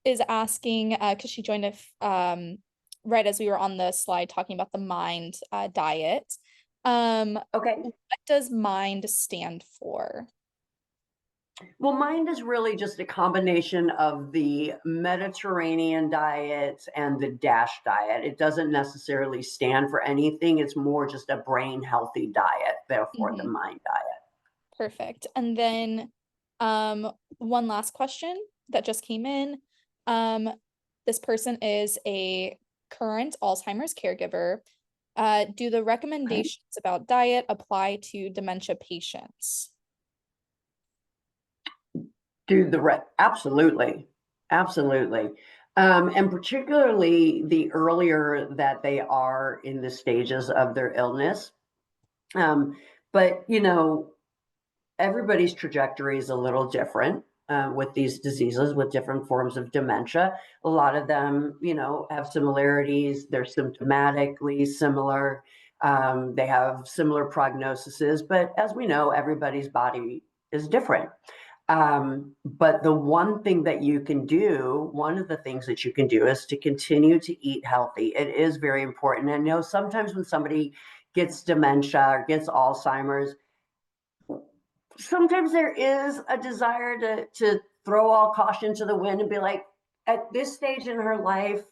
Speaker 1: is asking, because she joined right as we were on the slide talking about the mind diet.
Speaker 2: Okay.
Speaker 1: What does mind stand for?
Speaker 2: Well, mine is really just a combination of the Mediterranean diet and the DASH diet. It doesn't necessarily stand for anything. It's more just a brain healthy diet, therefore the
Speaker 1: Mhm.
Speaker 2: mind diet.
Speaker 1: Perfect. And then one last question that just came in. Um, this person is a current Alzheimer's caregiver. Do the
Speaker 2: Okay.
Speaker 1: recommendations about diet apply to dementia patients?
Speaker 2: Do the absolutely, absolutely. And particularly the earlier that they are in the stages of their illness. But everybody's trajectory is a little different with these diseases, with different forms of dementia. A lot of them, have similarities. They're symptomatically similar. They have similar prognoses, but as we know, everybody's body is different. But the one thing that you can do, one of the things that you can do is to continue to eat healthy. It is very important. And sometimes when somebody gets dementia or gets Alzheimer's, sometimes there is a desire to throw all caution to the wind and be like, at this stage in her life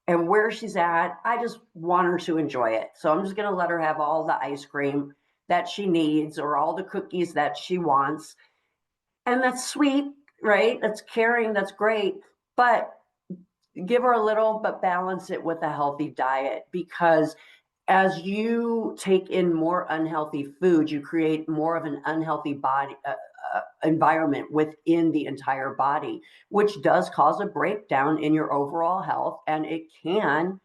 Speaker 2: and where she's at, I just want her to enjoy it. So I'm just going to let her have all the ice cream that she needs or all the cookies that she wants. And that's sweet, right? That's caring, that's great. But give her a little, but balance it with a healthy diet because as you take in more unhealthy food, you create more of an unhealthy body environment within the entire body, which does cause a breakdown in your overall health, and it can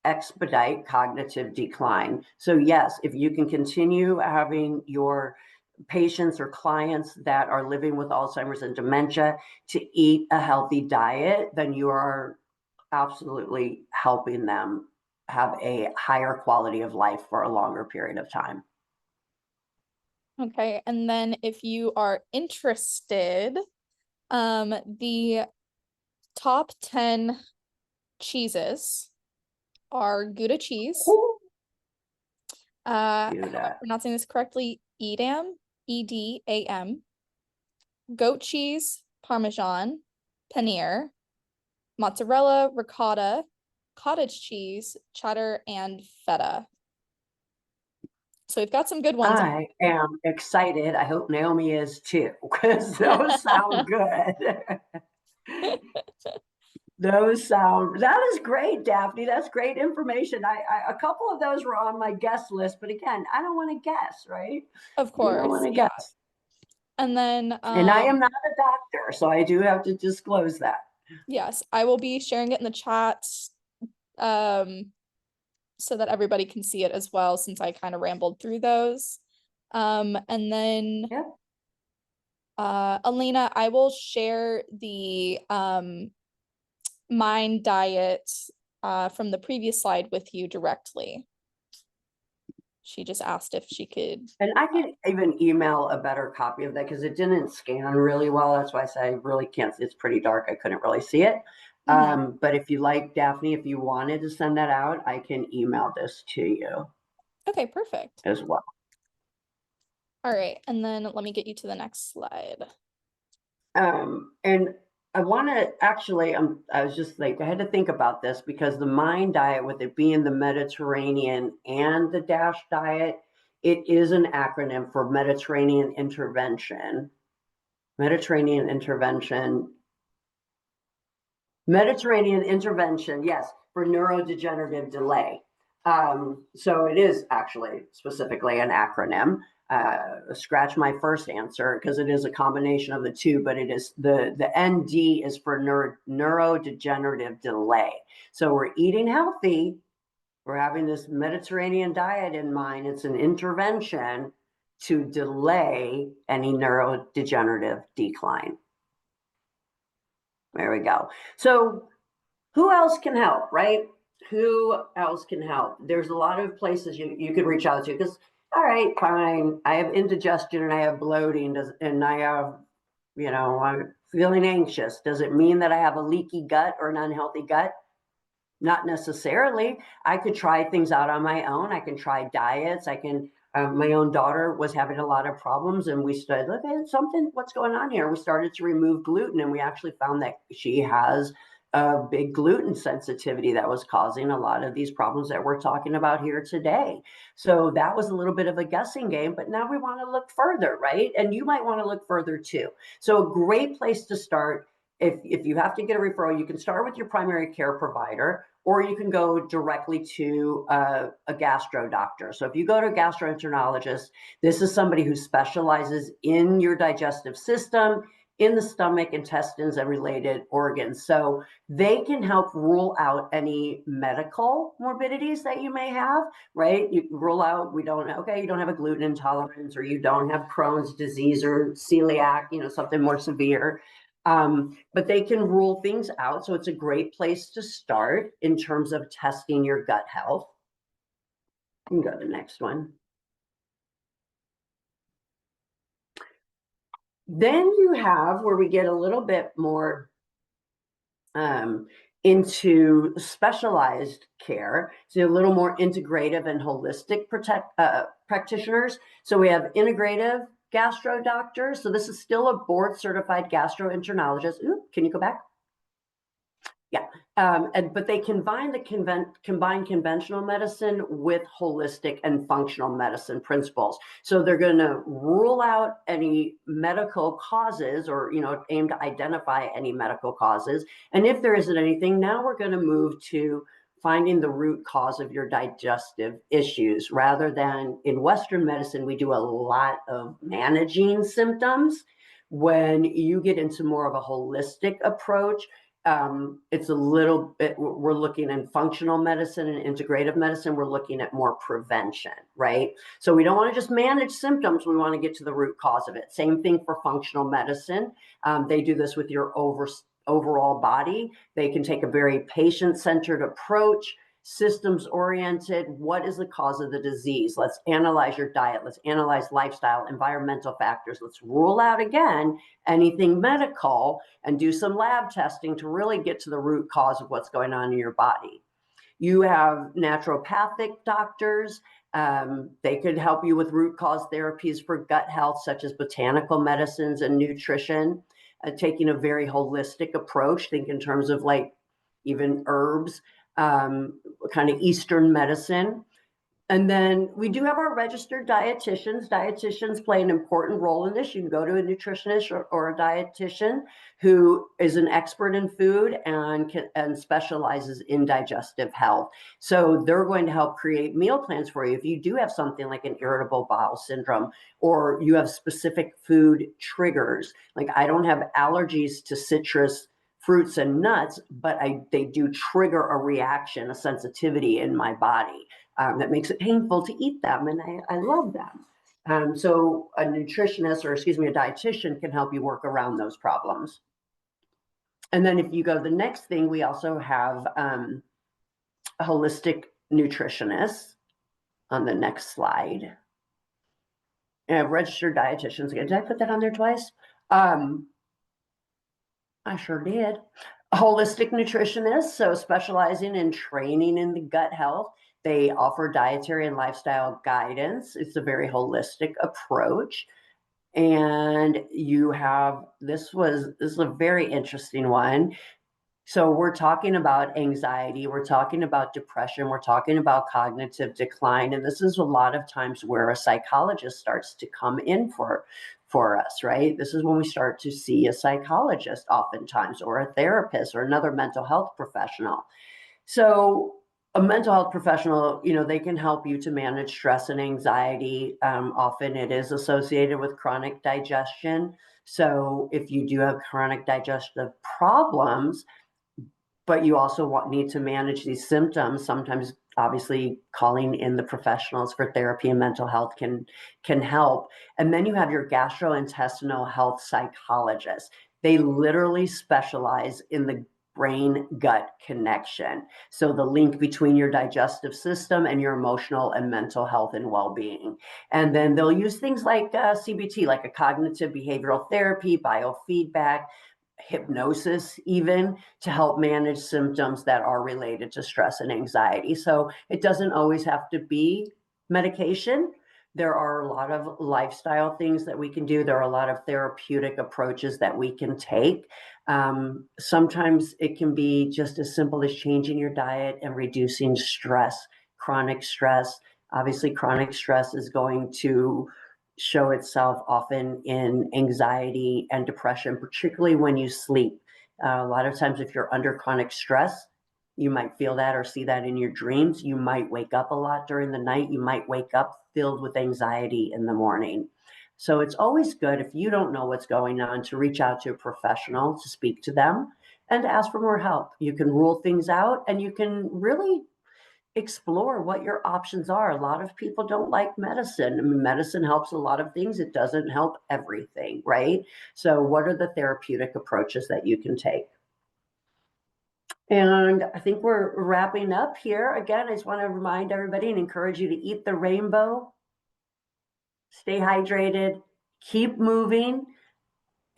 Speaker 2: expedite cognitive decline. So yes, if you can continue having your patients or clients that are living with Alzheimer's and dementia to eat a healthy diet, then you are absolutely helping them have a higher quality of life for a longer period of time.
Speaker 1: Okay, and then if you are interested, the top 10 cheeses are Gouda cheese. I hope I'm
Speaker 2: Gouda.
Speaker 1: pronouncing this correctly. Edam, Edam, goat cheese, Parmesan, paneer, mozzarella, ricotta, cottage cheese, cheddar, and feta. So we've got some good ones.
Speaker 2: I am excited. I hope Naomi is too, because those sound good. That is great, Daphne. That's great information. A couple of those were on my guest list, but again, I don't want to guess, right?
Speaker 1: Of
Speaker 2: You don't want
Speaker 1: course,
Speaker 2: to
Speaker 1: yeah.
Speaker 2: guess.
Speaker 1: And then
Speaker 2: And I am not a doctor, so I do have to disclose that.
Speaker 1: yes, I will be sharing it in the chat so that everybody can see it as well, since I kind of rambled through those. And then
Speaker 2: Yep.
Speaker 1: Elena, I will share the Mind diet from the previous slide with you directly. She just asked if she could.
Speaker 2: And I could even email a better copy of that because it didn't scan really well. That's why I say I really can't. It's pretty dark. I couldn't really see it. But if you like, Daphne, if you wanted to send that out, I can email this to you.
Speaker 1: Okay, perfect.
Speaker 2: As well.
Speaker 1: All right, and then let me get you to the next slide.
Speaker 2: And I want to actually, I was just like, I had to think about this because the Mind diet, with it being the Mediterranean and the DASH diet, it is an acronym for Mediterranean Intervention. Mediterranean Intervention. Mediterranean Intervention, yes, for neurodegenerative delay. So it is actually specifically an acronym. Scratch my first answer because it is a combination of the two, but it is the ND is for neurodegenerative delay. So we're eating healthy. We're having this Mediterranean diet in mind. It's an intervention to delay any neurodegenerative decline. There we go. So who else can help, right? Who else can help? There's a lot of places you could reach out to because, all right, fine, I have indigestion and I have bloating and I have, I'm feeling anxious. Does it mean that I have a leaky gut or an unhealthy gut? Not necessarily. I could try things out on my own. I can try diets. My own daughter was having a lot of problems and we started, look at something, what's going on here? We started to remove gluten and we actually found that she has a big gluten sensitivity that was causing a lot of these problems that we're talking about here today. So that was a little bit of a guessing game, but now we want to look further, right? And you might want to look further too. So a great place to start, if you have to get a referral, you can start with your primary care provider, or you can go directly to a gastro doctor. So if you go to a gastroenterologist, this is somebody who specializes in your digestive system, in the stomach, intestines, and related organs. So they can help rule out any medical morbidities that you may have, right? You rule out, you don't have a gluten intolerance, or you don't have Crohn's disease or celiac, something more severe. But they can rule things out. So it's a great place to start in terms of testing your gut health. You can go to the next one. Then you have where we get a little bit more into specialized care, so a little more integrative and holistic practitioners. So we have integrative gastro doctors. So this is still a board certified gastroenterologist. Ooh, can you go back? Yeah, but they combine conventional medicine with holistic and functional medicine principles. So they're going to rule out any medical causes, or aim to identify any medical causes. And if there isn't anything, now we're going to move to finding the root cause of your digestive issues. Rather than in Western medicine, we do a lot of managing symptoms. When you get into more of a holistic approach, it's a little bit, we're looking in functional medicine and integrative medicine, we're looking at more prevention, right? So we don't want to just manage symptoms, we want to get to the root cause of it. Same thing for functional medicine. They do this with your overall body. They can take a very patient-centered approach, systems-oriented. What is the cause of the disease? Let's analyze your diet. Let's analyze lifestyle, environmental factors. Let's rule out, again, anything medical and do some lab testing to really get to the root cause of what's going on in your body. You have naturopathic doctors. They could help you with root cause therapies for gut health, such as botanical medicines and nutrition, taking a very holistic approach. Think in terms of like even herbs, kind of Eastern medicine. And then we do have our registered dietitians. Dietitians play an important role in this. You can go to a nutritionist or a dietitian who is an expert in food and specializes in digestive health. So they're going to help create meal plans for you. If you do have something like an irritable bowel syndrome, or you have specific food triggers, like I don't have allergies to citrus fruits and nuts, but they do trigger a reaction, a sensitivity in my body. That makes it painful to eat them, and I love them. So a nutritionist, or excuse me, a dietitian can help you work around those problems. And then if you go to the next thing, we also have a holistic nutritionist on the next slide. And registered dietitians. Did I put that on there twice? I sure did. A holistic nutritionist, so specializing in training in the gut health. They offer dietary and lifestyle guidance. It's a very holistic approach. And you have, this is a very interesting one. So we're talking about anxiety, we're talking about depression, we're talking about cognitive decline. And this is a lot of times where a psychologist starts to come in for us, right? This is when we start to see a psychologist oftentimes, or a therapist, or another mental health professional. So a mental health professional, they can help you to manage stress and anxiety. Often it is associated with chronic digestion. So if you do have chronic digestive problems, but you also need to manage these symptoms, sometimes obviously calling in the professionals for therapy and mental health can help. And then you have your gastrointestinal health psychologist. They literally specialize in the brain gut connection. So the link between your digestive system and your emotional and mental health and well-being. And then they'll use things like CBT, like a cognitive behavioral therapy, biofeedback, hypnosis, even, to help manage symptoms that are related to stress and anxiety. So it doesn't always have to be medication. There are a lot of lifestyle things that we can do. There are a lot of therapeutic approaches that we can take. Sometimes it can be just as simple as changing your diet and reducing stress, chronic stress. Obviously, chronic stress is going to show itself often in anxiety and depression, particularly when you sleep. A lot of times, if you're under chronic stress, you might feel that or see that in your dreams. You might wake up a lot during the night. You might wake up filled with anxiety in the morning. So it's always good, if you don't know what's going on, to reach out to a professional, to speak to them, and to ask for more help. You can rule things out, and you can really explore what your options are. A lot of people don't like medicine. I mean, medicine helps a lot of things. It doesn't help everything, right? So what are the therapeutic approaches that you can take? And I think we're wrapping up here. Again, I just want to remind everybody and encourage you to eat the rainbow, stay hydrated, keep moving,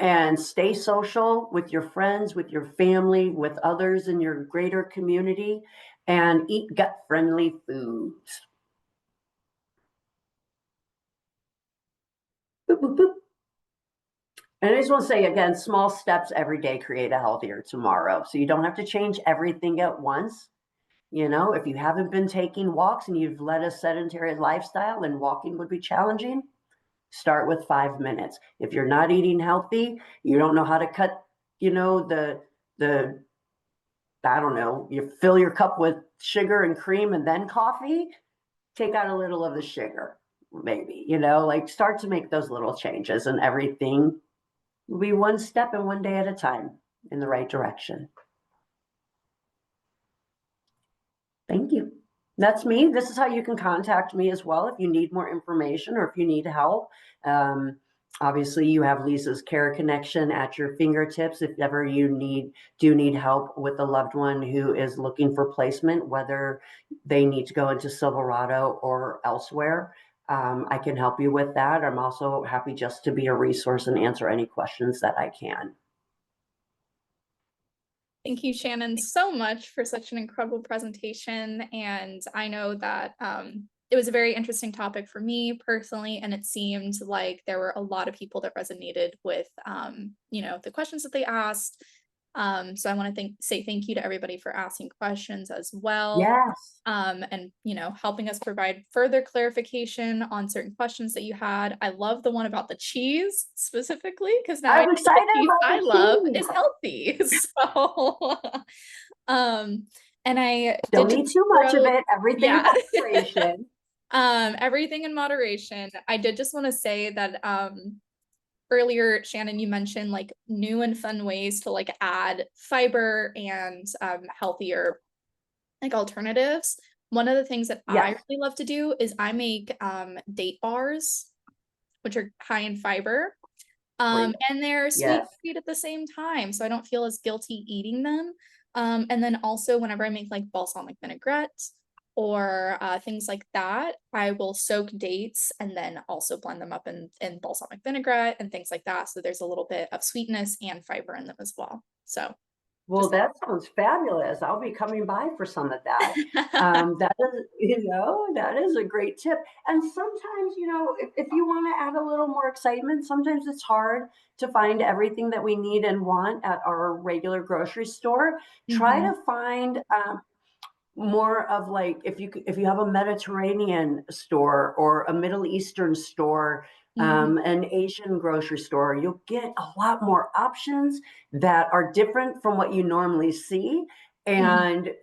Speaker 2: and stay social with your friends, with your family, with others in your greater community, and eat gut-friendly foods. Boop, boop, boop. And I just want to say again, small steps every day create a healthier tomorrow. So you don't have to change everything at once. If you haven't been taking walks and you've led a sedentary lifestyle and walking would be challenging, start with 5 minutes. If you're not eating healthy, you don't know how to cut, the I don't know, you fill your cup with sugar and cream and then coffee, take out a little of the sugar, maybe, like start to make those little changes and everything will be one step and one day at a time in the right direction. Thank you. That's me. This is how you can contact me as well if you need more information or if you need help. Um, Obviously, you have Lisa's Care Connection at your fingertips if ever you do need help with a loved one who is looking for placement, whether they need to go into Silverado or elsewhere. I can help you with that. I'm also happy just to be a resource and answer any questions that I can.
Speaker 1: Thank you, Shannon, so much for such an incredible presentation. And I know that it was a very interesting topic for me personally, and it seemed like there were a lot of people that resonated with, the questions that they asked. So I want to say thank you to everybody for asking questions as well.
Speaker 2: Yes,
Speaker 1: And helping us provide further clarification on certain questions that you had. I love the one about the cheese specifically, because now I
Speaker 2: I'm
Speaker 1: know the
Speaker 2: excited
Speaker 1: cheese
Speaker 2: about
Speaker 1: I
Speaker 2: the
Speaker 1: love
Speaker 2: cheese.
Speaker 1: is healthy. So and I did
Speaker 2: Don't
Speaker 1: just
Speaker 2: eat too much of
Speaker 1: throw,
Speaker 2: it. Everything in
Speaker 1: yeah.
Speaker 2: moderation.
Speaker 1: Everything in moderation. I did just want to say that earlier, Shannon, you mentioned like new and fun ways to like add fiber and healthier like alternatives. One of the things that I
Speaker 2: Yes,
Speaker 1: really love to do is I make date bars, which are high in fiber.
Speaker 2: great.
Speaker 1: And they're sweet and
Speaker 2: Yes.
Speaker 1: sweet at the same time, so I don't feel as guilty eating them. And then also whenever I make like balsamic vinaigrette or things like that, I will soak dates and then also blend them up in balsamic vinaigrette and things like that. So there's a little bit of sweetness and fiber in them as well. So
Speaker 2: Well,
Speaker 1: just
Speaker 2: that sounds fabulous. I'll be coming by for some of that. That is, that is a great tip. And sometimes, if you want to add a little more excitement, sometimes it's hard to find everything that we need and want at our regular grocery store. Try
Speaker 1: Mhm.
Speaker 2: to find more of like if you have a Mediterranean store or a Middle Eastern store,
Speaker 1: Mhm.
Speaker 2: an Asian grocery store, you'll get a lot more options that are different from what you normally see.
Speaker 1: Mhm.
Speaker 2: And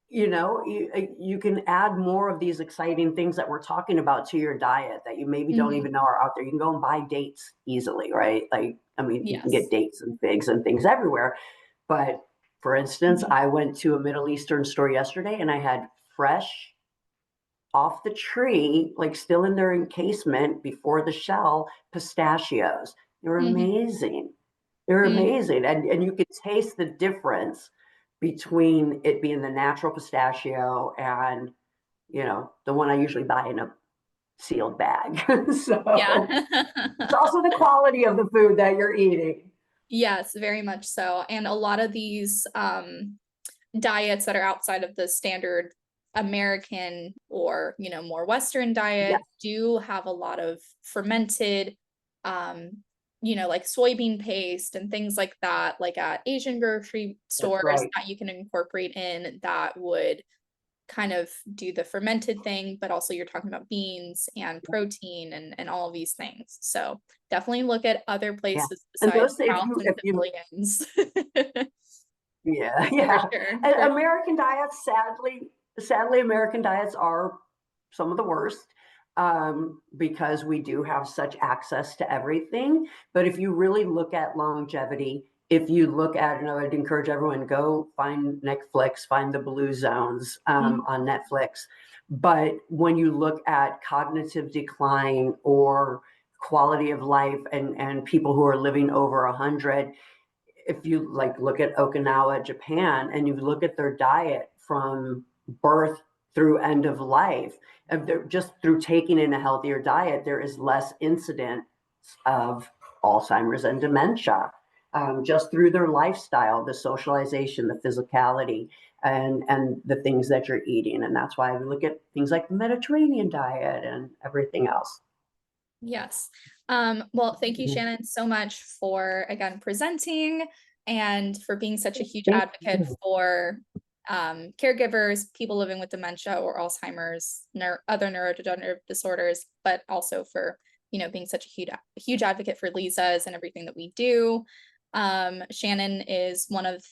Speaker 2: you can add more of these exciting things that we're talking about to your diet that you maybe don't
Speaker 1: Mhm.
Speaker 2: even know are out there. You can go and buy dates easily, right? Like, I mean, you can get
Speaker 1: Yes.
Speaker 2: dates and figs and things everywhere, but for instance,
Speaker 1: Mhm.
Speaker 2: I went to a Middle Eastern store yesterday and I had fresh off the tree, like still in their encasement before the shell, pistachios. They're
Speaker 1: Mhm.
Speaker 2: amazing. They're
Speaker 1: Mm.
Speaker 2: amazing. And you could taste the difference between it being the natural pistachio and, the one I usually buy in a sealed bag.
Speaker 1: Yeah.
Speaker 2: So it's also the quality of the food that you're eating.
Speaker 1: Yes, very much so. And a lot of these diets that are outside of the standard American or, more Western diet
Speaker 2: Yes,
Speaker 1: do have a lot of fermented, um, like soybean paste and things like that, like at Asian grocery
Speaker 2: that's
Speaker 1: stores
Speaker 2: right.
Speaker 1: that you can incorporate in that would kind of do the fermented thing, but also you're talking about beans and protein and all of these things. So definitely look at other
Speaker 2: Yeah.
Speaker 1: places
Speaker 2: And
Speaker 1: besides
Speaker 2: those,
Speaker 1: Sprouts and
Speaker 2: if you,
Speaker 1: Civilians.
Speaker 2: yeah,
Speaker 1: For
Speaker 2: yeah.
Speaker 1: sure.
Speaker 2: And
Speaker 1: For
Speaker 2: American diets, sadly, American diets are some of the worst because we do have such access to everything. But if you really look at longevity, if you look at, I'd encourage everyone go find Netflix, find the Blue Zones
Speaker 1: Mhm.
Speaker 2: on Netflix. But when you look at cognitive decline or quality of life and people who are living over 100, if you like look at Okinawa, Japan, and you look at their diet from birth through end of life, just through taking in a healthier diet, there is less incidence of Alzheimer's and dementia. Just through their lifestyle, the socialization, the physicality, and the things that you're eating, and that's why we look at things like the Mediterranean diet and everything else.
Speaker 1: Yes. Well, thank you, Shannon, so much for again presenting and for being such a huge
Speaker 2: Thank
Speaker 1: advocate
Speaker 2: you.
Speaker 1: for caregivers, people living with dementia or Alzheimer's, other neurodegenerative disorders, but also for being such a huge advocate for Lisa's and everything that we do. Shannon is one of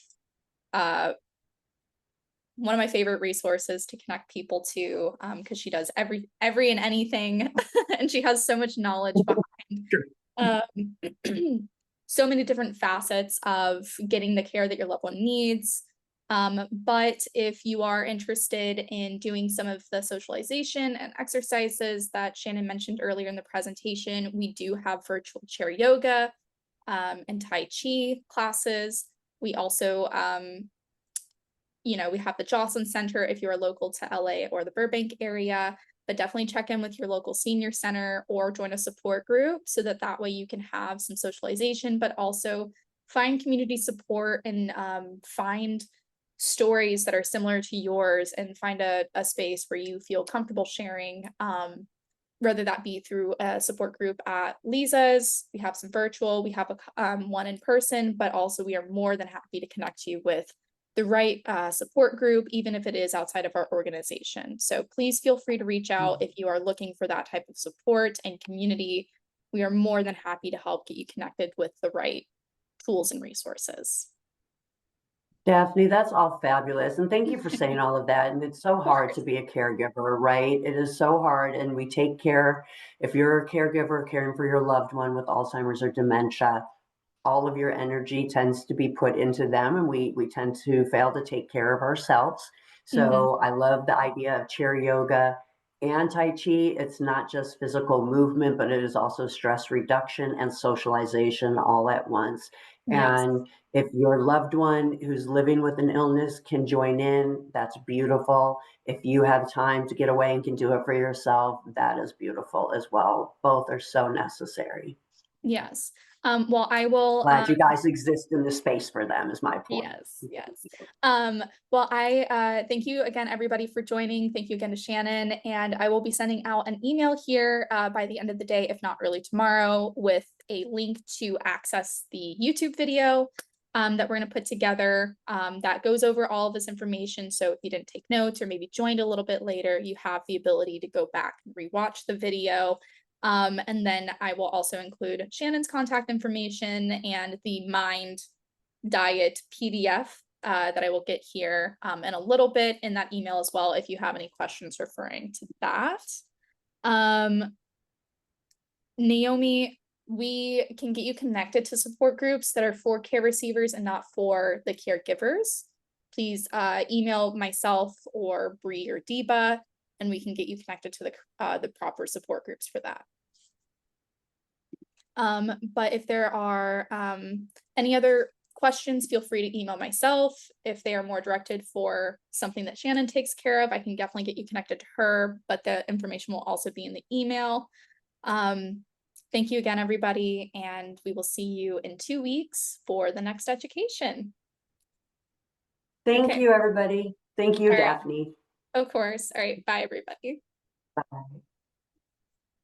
Speaker 1: one of my favorite resources to connect people to, because she does every and anything, and she has so much knowledge behind
Speaker 2: Sure.
Speaker 1: so many different facets of getting the care that your loved one needs. But if you are interested in doing some of the socialization and exercises that Shannon mentioned earlier in the presentation, we do have virtual chair yoga and Tai Chi classes. We also, we have the Jocelyn Center if you are local to LA or the Burbank area, but definitely check in with your local senior center or join a support group so that that way you can have some socialization, but also find community support and find stories that are similar to yours and find a space where you feel comfortable sharing. Whether that be through a support group at Lisa's, we have some virtual, we have one in person, but also we are more than happy to connect you with the right support group, even if it is outside of our organization. So please feel free to reach out if you are looking for that type of support and community. We are more than happy to help get you connected with the right tools and resources.
Speaker 2: Daphne, that's all fabulous. And thank you for saying all of that. And it's so
Speaker 1: Of
Speaker 2: hard to
Speaker 1: course.
Speaker 2: be a caregiver, right? It is so hard. And we take care, if you're a caregiver caring for your loved one with Alzheimer's or dementia, all of your energy tends to be put into them, and we tend to fail to take care of ourselves.
Speaker 1: Mhm.
Speaker 2: So I love the idea of chair yoga and Tai Chi. It's not just physical movement, but it is also stress reduction and socialization all at once.
Speaker 1: Yes.
Speaker 2: And if your loved one who's living with an illness can join in, that's beautiful. If you have time to get away and can do it for yourself, that is beautiful as well. Both are so necessary.
Speaker 1: Yes. Well, I will
Speaker 2: Glad you guys exist in the space for them is my point.
Speaker 1: yes, yes. Well, I thank you again, everybody, for joining. Thank you again to Shannon, and I will be sending out an email here by the end of the day, if not early tomorrow, with a link to access the YouTube video that we're going to put together that goes over all of this information. So if you didn't take notes or maybe joined a little bit later, you have the ability to go back and rewatch the video. And then I will also include Shannon's contact information and the Mind diet PDF that I will get here in a little bit in that email as well if you have any questions referring to that. Um, Naomi, we can get you connected to support groups that are for care receivers and not for the caregivers. Please email myself or Bree or Deba, and we can get you connected to the proper support groups for that. But if there are any other questions, feel free to email myself. If they are more directed for something that Shannon takes care of, I can definitely get you connected to her, but the information will also be in the email. Thank you again, everybody, and we will see you in 2 weeks for the next education.
Speaker 2: Thank
Speaker 1: Okay,
Speaker 2: you, everybody. Thank you,
Speaker 1: all right,
Speaker 2: Daphne.
Speaker 1: of course. All right, bye, everybody.
Speaker 2: Bye.